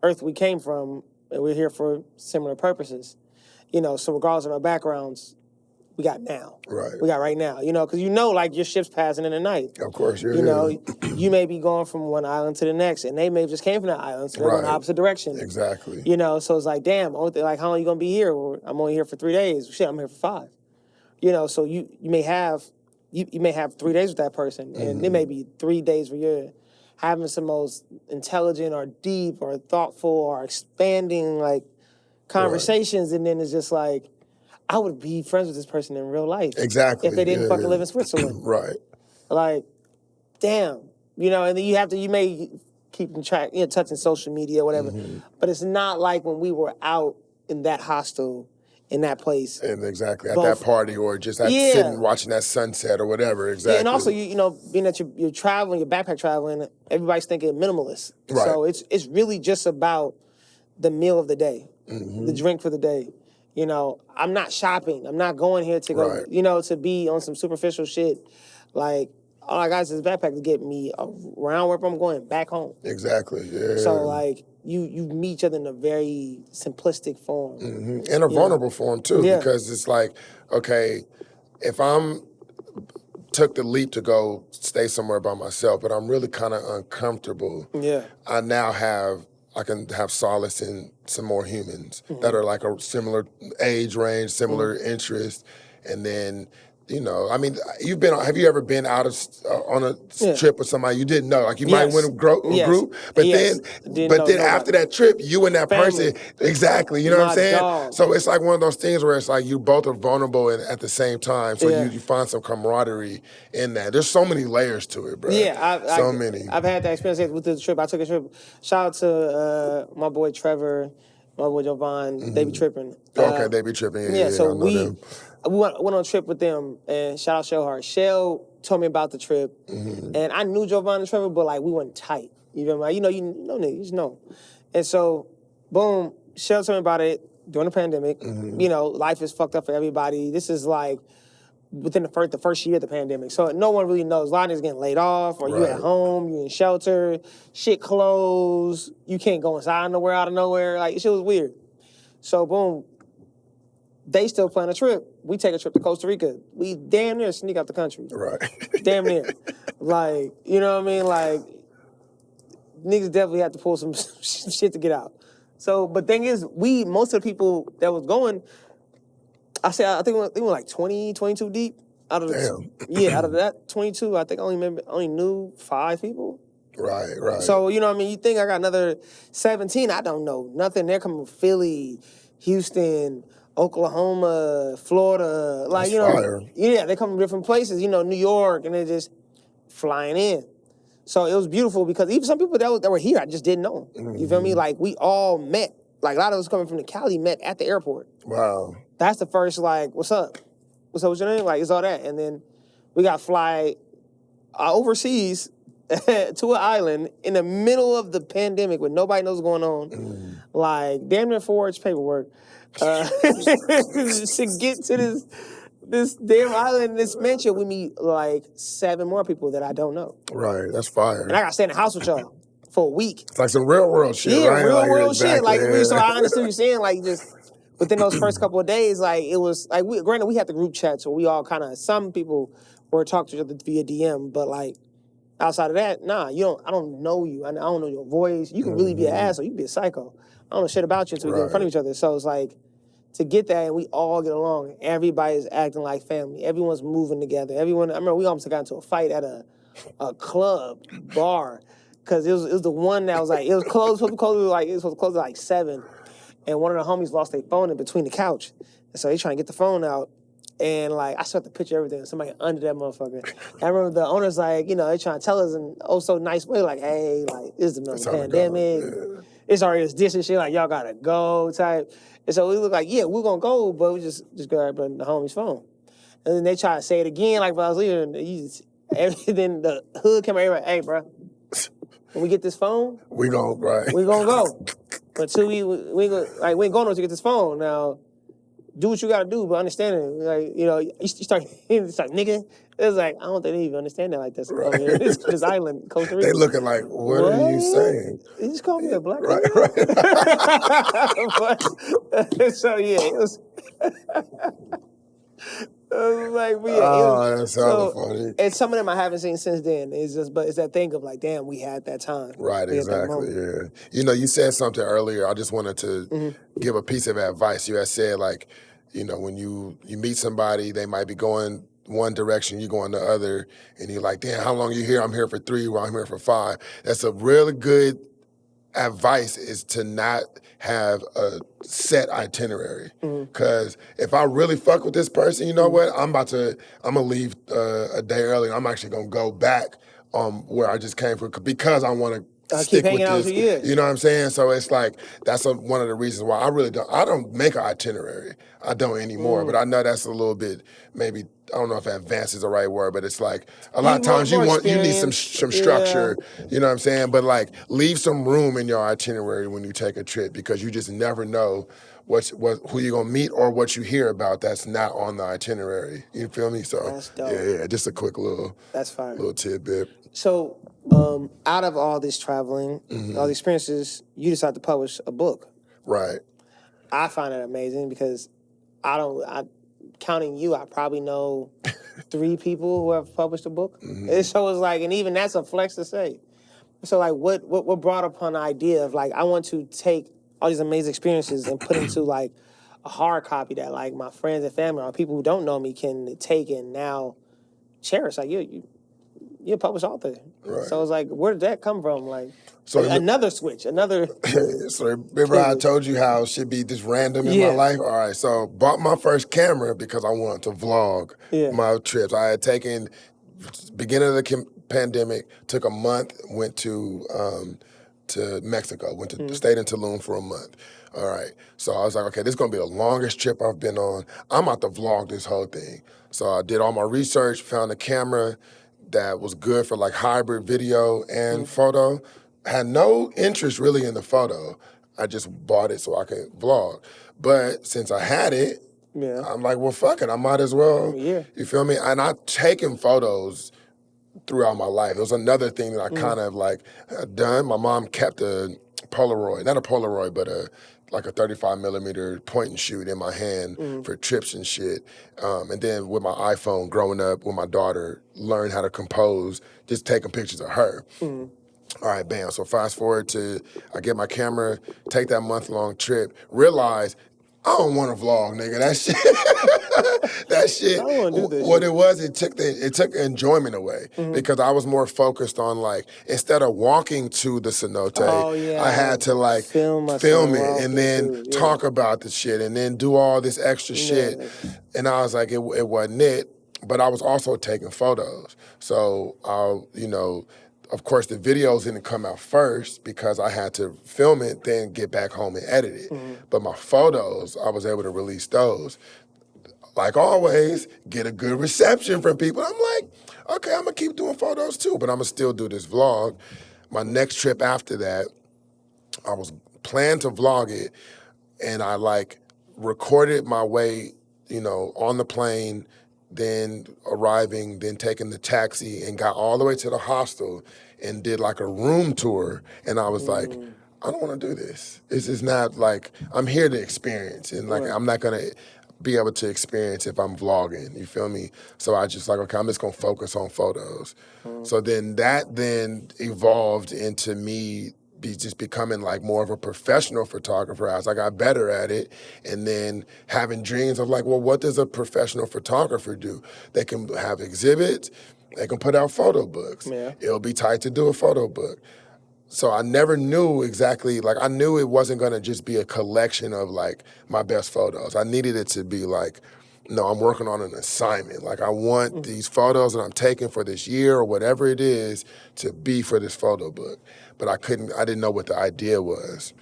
earth we came from, and we're here for similar purposes. So regardless of our backgrounds, we got now. Right. We got right now. Because your ship's passing in the night. Of course, you're you may be going from one island to the next, and they may have just came from that island, so they're going the opposite direction. Exactly. So it's damn, how long you going to be here? Well, I'm only here for 3 days. Shit, I'm here for 5. So you may have 3 days with that person, and it may be 3 days where you're having some most intelligent or deep or thoughtful or expanding conversations, and then it's just I would be friends with this person in real life. Exactly. If they didn't fucking live in Switzerland. Right. Damn. And then you may keep in track, touching social media, whatever. But it's not like when we were out in that hostel, in that place. And exactly, at that party or just sitting watching that sunset or whatever, exactly. Yeah, and also, being that you're traveling, you're backpack traveling, everybody's thinking minimalist. Right. So it's really just about the meal of the day, the drink for the day. You know, I'm not shopping. I'm not going here to go, you know, to be on some superficial shit. Like, all I got is this backpack to get me around where I'm going back home. Exactly, yeah. So, like, you meet each other in a very simplistic form. And a vulnerable form, too, because it's like, okay, if I'm took the leap to go stay somewhere by myself, but I'm really kind of uncomfortable, I can have solace in some more humans that are like a similar age range, similar interest, and then, you know, I mean, have you ever been out of on a trip with somebody you didn't know? Like you might win a group, but then after that trip, you and that person, exactly, you know what I'm saying? Dog. So it's like one of those things where it's like you both are vulnerable at the same time, so you find some camaraderie in that. There's so many layers to it, bro. So many. I've had that experience with the trip. I took a trip. Shout out to my boy Trevor, my boy Jovan. They be tripping. Okay, they be tripping. Yeah, so I know them. We went on a trip with them, and shout out Shellheart. Shell told me about the trip, and I knew Jovan and Trevor, but like we weren't tight. You know, like, you know niggas, you just know. And so, boom, Shell told me about it during the pandemic. You know, life is fucked up for everybody. This is like within the first year of the pandemic, so no one really knows. A lot of niggas getting laid off, or you at home, you in shelter, shit closed, you can't go inside nowhere out of nowhere. Like, shit was weird. So, boom. They still plan a trip. We take a trip to Costa Rica. We damn near sneak out the country. Right. Damn near. Like, you know what I mean? Like, niggas definitely have to pull some shit to get out. So, but thing is, most of the people that was going, I think we were like 20, 22 deep. Out of out of that 22, I think I only knew 5 people. Right. So, you know what I mean? You think I got another 17, I don't know nothing. They're coming from Philly, Houston, Oklahoma, Florida, like, that's fire. They come from different places, New York, and they're just flying in. So it was beautiful because even some people that were here, I just didn't know them. You feel me? Like, we all met. Like, a lot of us coming from the Cali met at the airport. Wow. That's the first, like, what's up? What's up with your name? Like, it's all that. And then we got fly overseas to an island in the middle of the pandemic where nobody knows what's going on. Like, damn near forged paperwork. To get to this damn island, this mansion, we meet like 7 more people that I don't know. Right, that's fire. And I got to stay in the house with y'all for a week. It's like some real world shit, right? Real like, world shit. Like, so I understood what you're saying. Like, just within those first couple of days, like, it was like, granted, we had the group chat, so we all kind of, some people were talking to each other via DM, but like, outside of that, nah, I don't know you. I don't know your voice. You can really be an asshole. You can be a psycho. I don't know shit about you until we get in front of each other. So it's like, to get that and we all get along, everybody's acting like family. Everyone's moving together. I remember we almost got into a fight at a club, bar, because it was the one that was like, it was closed, it was supposed to close at like 7, and one of the homies lost their phone in between the couch. And so they trying to get the phone out. And, like, I saw the picture of everything. Somebody under that motherfucker. And I remember the owner's like, they trying to tell us in so nice way, like, hey, like, this is the pandemic. It's already this distance shit, like, y'all gotta go type. And so we look like, yeah, we're gonna go, but we just grab the homie's phone. And then they try to say it again, like, when I was leaving. Then the hood came over, hey, bro, when we get this phone, we gonna go. But until we ain't going nowhere to get this phone. Now, do what you gotta do, but understand it. Like, you start, it's like, nigga. It's like, I don't think they even understand that like this. Right. This island, Costa Rica. They looking like, what are you saying? You just called me a black right. But, so, yeah, it was... like, but yeah, that's hella funny. And some of them I haven't seen since then. But it's that thing of like, damn, we had that time. Right, exactly, yeah. You said something earlier. I just wanted to give a piece of advice. You had said, like, when you meet somebody, they might be going one direction, you going the other, and you're like, damn, how long you here? I'm here for 3, well, I'm here for 5. That's a really good advice, is to not have a set itinerary. Because if I really fuck with this person, you know what? I'm gonna leave a day early. I'm actually gonna go back where I just came from because I want to keep stick with hanging out with this. you, yeah. You know what I'm saying? So it's like that's one of the reasons why I don't make an itinerary. I don't anymore, but I know that's a little bit maybe. I don't know if advanced is the right word, but it's like a lot of times you need some structure. You know what I'm saying? But like leave some room in your itinerary when you take a trip because you just never know who you're gonna meet or what you hear about that's not on the itinerary. You feel me? So That's dope. yeah, just a quick little tidbit. So out of all this traveling, all the experiences, you decide to publish a book. Right. I find it amazing because counting you, I probably know 3 people who have published a book. And so it's like, and even that's a flex to say. So like, what brought upon the idea of like, I want to take all these amazing experiences and put into like a hard copy that like my friends and family or people who don't know me can take and now cherish. Like you're a published author. Right. So it's like, where did that come from? Like, so another switch, another. So remember how I told you how it should be just random in my life? All right, so bought my first camera because I wanted to vlog my trips. I had taken, beginning of the pandemic, took a month, went to Mexico, stayed in Tulum for a month. All right, so I was like, okay, this is gonna be the longest trip I've been on. I'm about to vlog this whole thing. So I did all my research, found a camera that was good for like hybrid video and photo. Had no interest really in the photo. I just bought it so I could vlog. But since I had it, I'm like, well, fuck it. I might as well. Yeah. You feel me? And I've taken photos throughout my life. It was another thing that I kind of like done. My mom kept a Polaroid, not a Polaroid, but like a 35 millimeter point and shoot in my hand for trips and shit. And then with my iPhone growing up with my daughter, learned how to compose, just taking pictures of her. All right, bam. So fast forward to, I get my camera, take that month-long trip, realize I don't want to vlog, nigga. That shit. I don't want to do this. What it was, it took enjoyment away because I was more focused on like instead of walking to the cenote, I had to like film it and then talk about the shit and then do all this extra shit. And I was like, it wasn't it. But I was also taking photos, so of course, the videos didn't come out first because I had to film it, then get back home and edit it. But my photos, I was able to release those. Like always, get a good reception from people. I'm like, okay, I'm gonna keep doing photos too, but I'm gonna still do this vlog. My next trip after that, I was planned to vlog it, and I like recorded my way, on the plane, then arriving, then taking the taxi and got all the way to the hostel and did like a room tour. And I was like, I don't want to do this. This is not like, I'm here to experience. And like, I'm not going to be able to experience if I'm vlogging, you feel me? So I just like, okay, I'm just going to focus on photos. So then that evolved into me just becoming like more of a professional photographer as I got better at it, and then having dreams of like, well, what does a professional photographer do? They can have exhibits, they can put out photo books. It'll be tight to do a photo book. So I never knew exactly, like I knew it wasn't gonna just be a collection of like my best photos. I needed it to be like, no, I'm working on an assignment. Like I want these photos that I'm taking for this year or whatever it is to be for this photo book. But I didn't know what the idea was.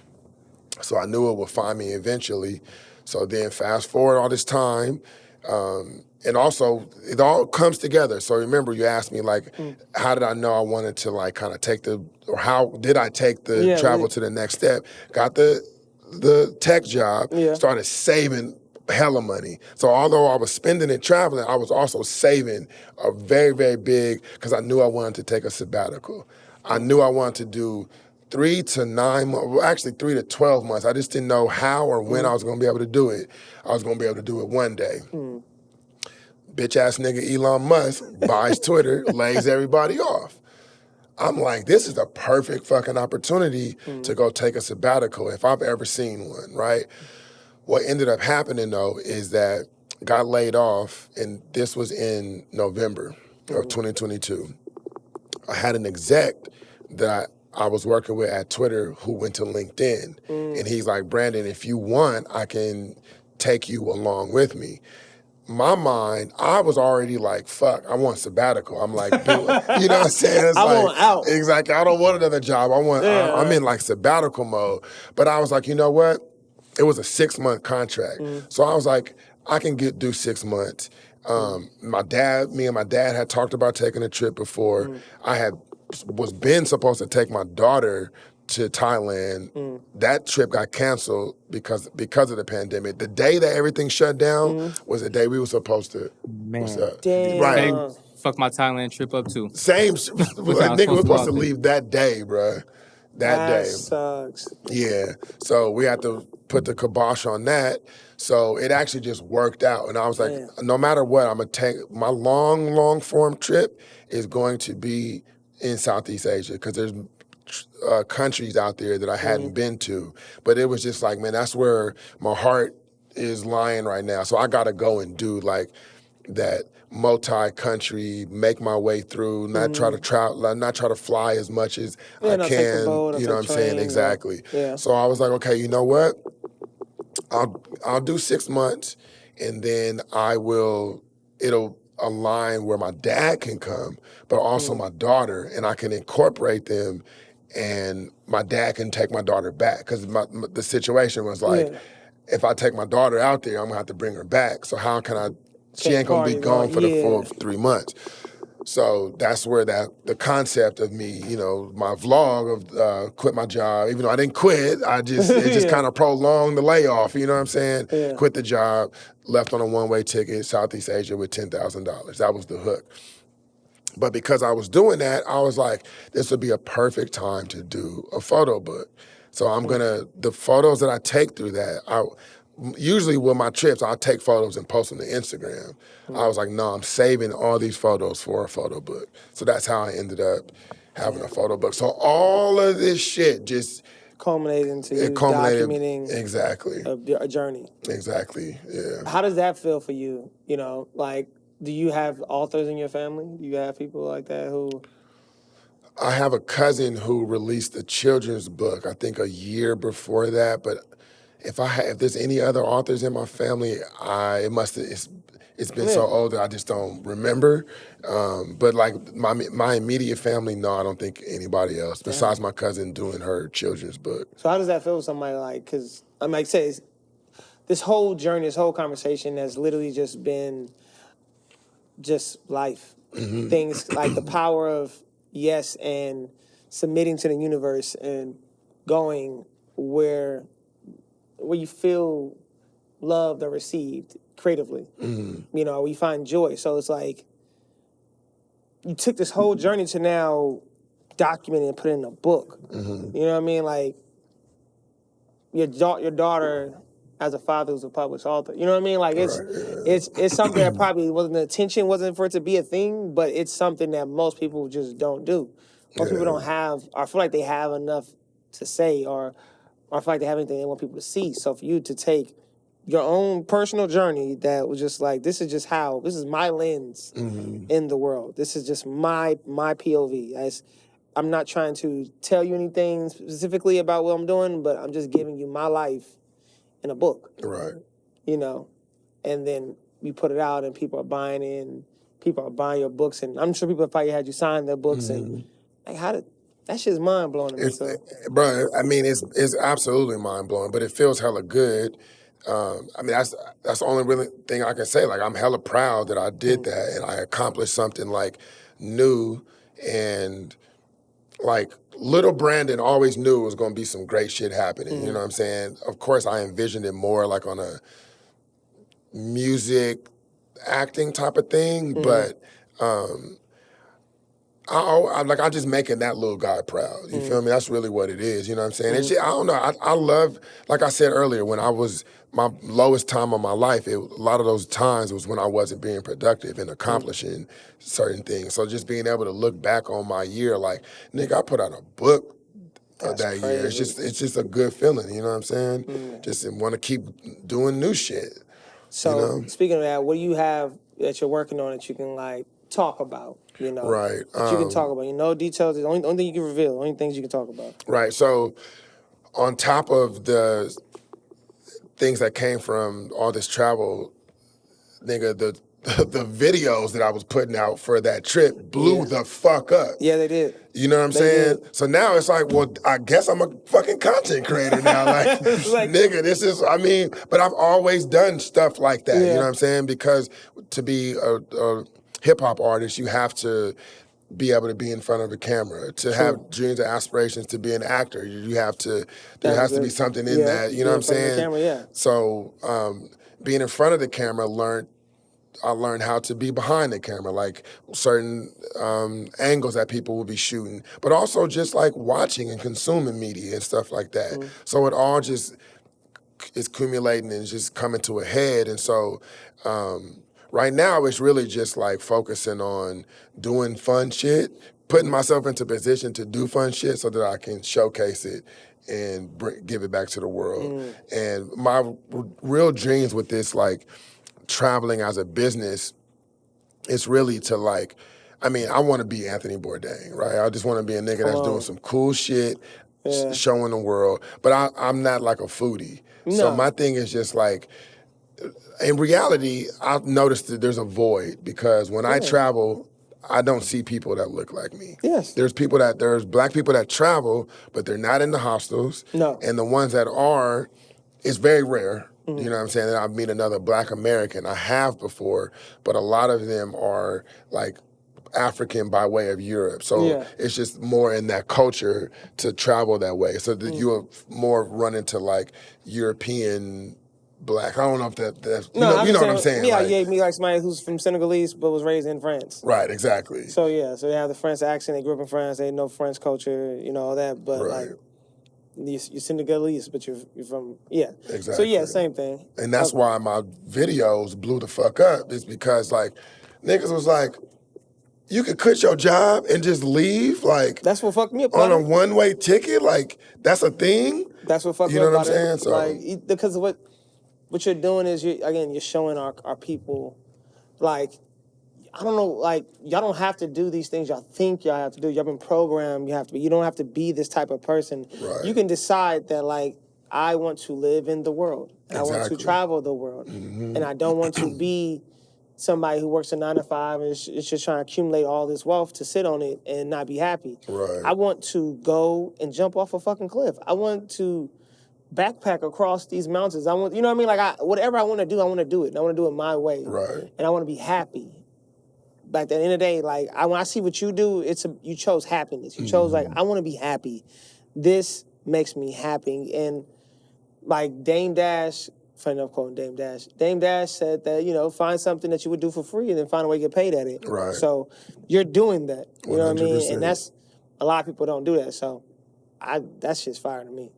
So I knew it would find me eventually. So then fast forward all this time, and also it all comes together. So remember you asked me like, how did I know I wanted to like kind of how did I take the travel to the next step? Got the tech job, started saving hella money. So although I was spending it traveling, I was also saving a very, very big, because I knew I wanted to take a sabbatical. I knew I wanted to do 3 to 9 months, well, actually 3 to 12 months. I just didn't know how or when I was going to be able to do it. I was going to be able to do it one day. Bitch ass nigga Elon Musk buys Twitter, lays everybody off. I'm like, this is the perfect fucking opportunity to go take a sabbatical if I've ever seen one, right? What ended up happening though is that got laid off, and this was in November of 2022. I had an exec that I was working with at Twitter who went to LinkedIn. And he's like, Brandon, if you want, I can take you along with me. my mind, I was already like, fuck, I want sabbatical. I'm like, you know what I'm saying? It's I like, want out. exactly. I don't want another job. I'm in like sabbatical mode. But I was like, you know what? It was a 6-month contract. So I was like, I can do 6 months. Me and my dad had talked about taking a trip before. I was supposed to take my daughter to Thailand. That trip got canceled because of the pandemic. The day that everything shut down was the day we were supposed to. What's Man. up? Damn. Right. Fuck my Thailand trip up too. Same. Like, nigga, we're supposed to leave. leave that day, bruh. That That day. sucks. Yeah. So we had to put the kibosh on that. So it actually just worked out. And I was like, no matter what, I'm going to take my long form trip is going to be in Southeast Asia because there's countries out there that I hadn't been to. But it was just like, man, that's where my heart is lying right now. So I got to go and do like that multi-country, make my way through, not try to travel, not try to fly as much as I can. Take the boat, you know what I'm saying? Exactly. Yeah. So I was like, okay, you know what? I'll do 6 months, and then it'll align where my dad can come, but also my daughter, and I can incorporate them, and my dad can take my daughter back because the situation was like, if I take my daughter out there, I'm gonna have to bring her back. So how can I? She ain't gonna be gone for the full 3 months. So that's where the concept of me, my vlog of quit my job, even though I didn't quit, it just kind of prolonged the layoff, you know what I'm saying? Yeah. Quit the job, left on a one-way ticket, Southeast Asia with $10,000. That was the hook. But because I was doing that, I was like, this would be a perfect time to do a photo book. So the photos that I take through that, usually with my trips, I'll take photos and post them to Instagram. I was like, no, I'm saving all these photos for a photo book. So that's how I ended up having a photo book. So all of this shit just culminated into you documenting exactly a journey. Exactly, yeah. How does that feel for you? Like, do you have authors in your family? Do you have people like that who... I have a cousin who released a children's book, I think a year before that, but if there's any other authors in my family, it's been so old that I just don't remember. But like my immediate family, no, I don't think anybody else besides my cousin doing her children's book. So how does that feel with somebody like? Because like I say, this whole journey, this whole conversation has literally just been just life. Things like the power of yes and submitting to the universe and going where you feel loved or received creatively. We find joy. So it's like you took this whole journey to now document it and put it in a book. You know what I mean? Like your daughter as a father who's a published author. You know what I mean? Like it's something that probably wasn't for it to be a thing, but it's something that most people just don't do. Most people don't have, or feel like they have enough to say, or feel like they have anything they want people to see. So for you to take your own personal journey that was just like, this is my lens in the world. This is just my POV. I'm not trying to tell you anything specifically about what I'm doing, but I'm just giving you my life in a book. Right. And then we put it out and people are buying it and people are buying your books. And I'm sure people have probably had you sign their books and like, that shit's mind blowing to me. Bro, I mean, it's absolutely mind blowing, but it feels hella good. I mean, that's the only really thing I can say. Like, I'm hella proud that I did that and I accomplished something like new, and like little Brandon always knew it was going to be some great shit happening. You know what I'm saying? Of course, I envisioned it more like on a music acting type of thing, but I'm just making that little guy proud. You feel me? That's really what it is. You know what I'm saying? It's just, I don't know. I love, like I said earlier, when I was my lowest time of my life, a lot of those times was when I wasn't being productive and accomplishing certain things. So just being able to look back on my year, like, nigga, I put out a book that year. It's just a good feeling. You know what I'm saying? Just want to keep doing new shit. So speaking of that, what do you have that you're working on that you can like talk about? Right. That you can talk about. Details. The only thing you can reveal. The only things you can talk about. Right. So on top of the things that came from all this travel, nigga, the videos that I was putting out for that trip blew the fuck up. Yeah, they did. You know what I'm saying? So now it's like, well, I guess I'm a fucking content creator now. Like, nigga, this is, I mean, but I've always done stuff like that. You know what I'm saying? Because to be a hip hop artist, you have to be able to be in front of a camera, to have dreams and aspirations to be an actor. You have to, there has to be something in that, you know what I'm saying? Camera, So being in front of the camera, I learned how to be behind the camera, like certain angles that people will be shooting, but also just like watching and consuming media and stuff like that. So it all just is accumulating and just coming to a head. And so right now it's really just like focusing on doing fun shit, putting myself into position to do fun shit so that I can showcase it and give it back to the world. And my real dreams with this, like, traveling as a business, it's really to like, I mean, I want to be Anthony Bourdain, right? I just want to be a nigga that's doing some cool shit, showing the world. But I'm not like a foodie. So my thing is just like, in reality, I've noticed that there's a void because when I travel, I don't see people that look like me. Yes. There's black people that travel, but they're not in the hostels. No. And the ones that are, it's very rare. You know what I'm saying? That I meet another black American. I have before, but a lot of them are like African by way of Europe. So it's just more in that culture to travel that way. So that you'll more run into like European black. I don't know if that's, you know what I'm saying? Yeah, like, me like somebody who's from Senegalese but was raised in France. Right, exactly. So so they have the French accent, they grew up in France, they know French culture, you know, all that, but like, you're Senegalese, but you're from, Exactly. So same thing. And that's why my videos blew the fuck up, is because like, niggas was like, you could quit your job and just leave, like, that's what fucked me up on a one-way ticket, like, that's a thing? That's what fucked me up. You know what what I'm saying? So, like, because what you're doing is, you're showing our people, like, I don't know, like, y'all don't have to do these things y'all think y'all have to do. Y'all been programmed, you don't have to be this type of person. Right. You can decide that, like, I want to live in the world. Exactly. I want to travel the world. And I don't want to be somebody who works a 9 to 5 and is just trying to accumulate all this wealth to sit on it and not be happy. Right. I want to go and jump off a fucking cliff. I want to backpack across these mountains. I want, you know what I mean? Like, whatever I want to do, I want to do it. And I want to do it my way. Right. And I want to be happy. But at the end of the day, like, when I see what you do, you chose happiness. You chose, like, I want to be happy. This makes me happy. And, like, Dame Dash, funny enough quoting Dame Dash, Dame Dash said that, find something that you would do for free and then find a way to get paid at it. Right. So you're doing that. You 100%. know what I mean? And that's, a lot of people don't do that. So that's just fire to me.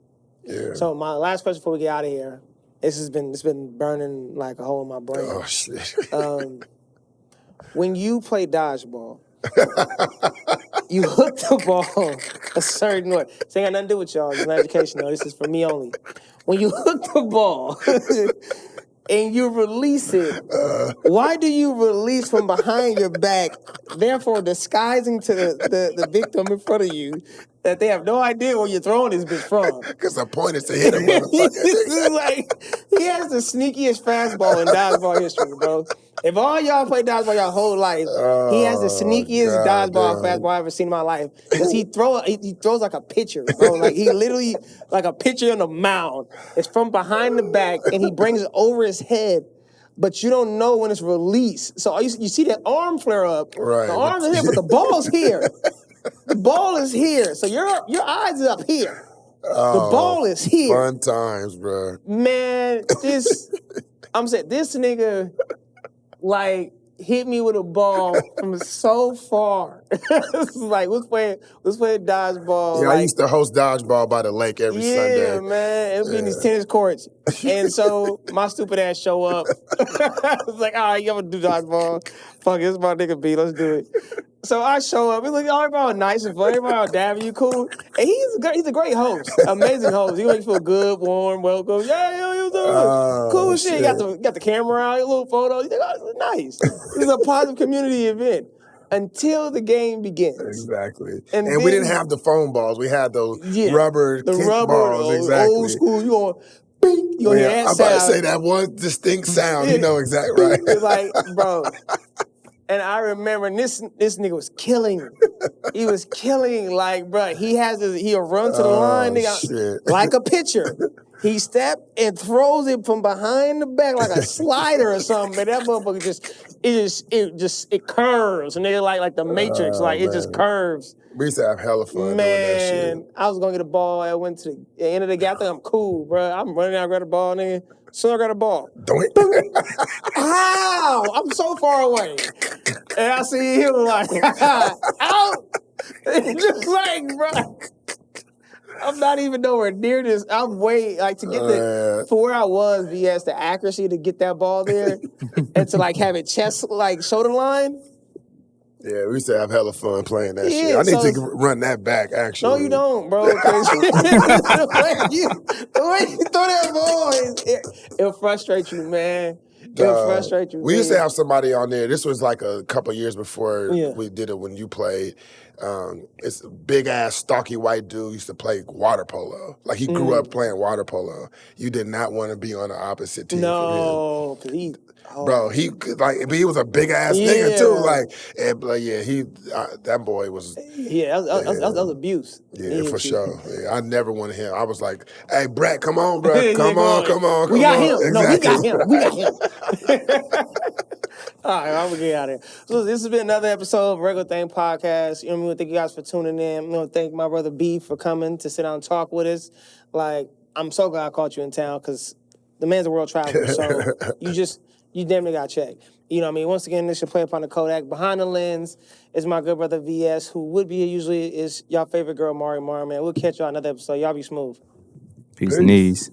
Yeah. So my last question before we get out of here, it's been burning like a hole in my brain. Oh, shit. When you play dodgeball, you hook the ball a certain way. This ain't got nothing to do with y'all. It's not educational. This is for me only. When you hook the ball and you release it, why do you release from behind your back, therefore disguising to the victim in front of you that they have no idea where you're throwing this bitch from? Because the point is to hit him, motherfucker. Like, he has the sneakiest fastball in dodgeball history, bro. If all y'all play dodgeball your whole life, he has the sneakiest dodgeball fastball I've ever seen in my life. Because he throws like a pitcher, bro. Like, he literally, like a pitcher on the mound. It's from behind the back, and he brings it over his head. But you don't know when it's released. So you see that arm flare up. Right. The arm's are here, but the ball's here. The ball is here. So your eyes is up here. The ball is here. Fun times, bro. Man, I'm saying, this nigga, like, hit me with a ball from so far. Like, let's play dodgeball. Yeah, like, I used to host dodgeball by the lake every Sunday. Yeah, man. It would be in these tennis courts. And so my stupid ass show up. I was like, all right, you gonna do dodgeball. Fuck it, this is my nigga B, let's do it. So I show up. We look, everybody nice and fun. Everybody all dabbing, you cool. And he's a great host. Amazing host. He make you feel good, warm, welcome. Yeah, you doing cool shit. You got the camera out, your little photo. You think, oh, nice. This is a positive community event. Until the game begins. Exactly. And we didn't have the foam balls. We had those rubber the kick rubber balls. Exactly. Old school. bing. You gonna hear that I'm about to sound. say that one distinct sound. You know exactly right. It's like, bro. And I remember this nigga was killing. He was killing, like, bro. He'll run to the line, nigga, shit. like a pitcher. He stepped and throws it from behind the back like a slider or something. But that motherfucker it curves. And they're like the Matrix, like it just curves. We used to have hella fun doing that shit. Man, I was gonna get a ball. I went to the end of the game. I think I'm cool, bro. I'm running out, grab the ball, nigga. Soon I got a ball. Ow! I'm so far away. And I see him like, out! Just like, bro. I'm not even nowhere near this. I'm way, like, to get for where I was, VS, the accuracy to get that ball there and to, like, have it chest, like, shoulder line. Yeah, we used to have hella fun playing that shit. I need to run that back, actually. No, you don't, bro. The way you throw that ball, it'll frustrate you, man. It'll frustrate you. We used to have somebody on there. This was like a couple years before we did it when you played. It's a big-ass, stocky white dude used to play water polo. Like, he grew up playing water polo. You did not want to be on the opposite team from him. No, because he... Oh. Bro, but he was a big ass nigga too. That boy was. Yeah, that was abuse. Yeah, for sure. Yeah, I never wanted him. I was like, "Hey, Brett, come on, bro, come on. We got him. Exactly. No, we got him. All right, I'm gonna get out of here. So this has been another episode of Regular Thing Podcast. You know what I mean? Thank you guys for tuning in. I want to thank my brother B for coming to sit down and talk with us. Like, I'm so glad I caught you in town because the man's a world traveler. So you damn near got checked. You know what I mean? Once again, this is your Play Upon the Kodak. Behind the lens is my good brother VS, who would be usually is y'all favorite girl, Mari, man. We'll catch y'all another episode. Y'all be smooth. Peace and ease.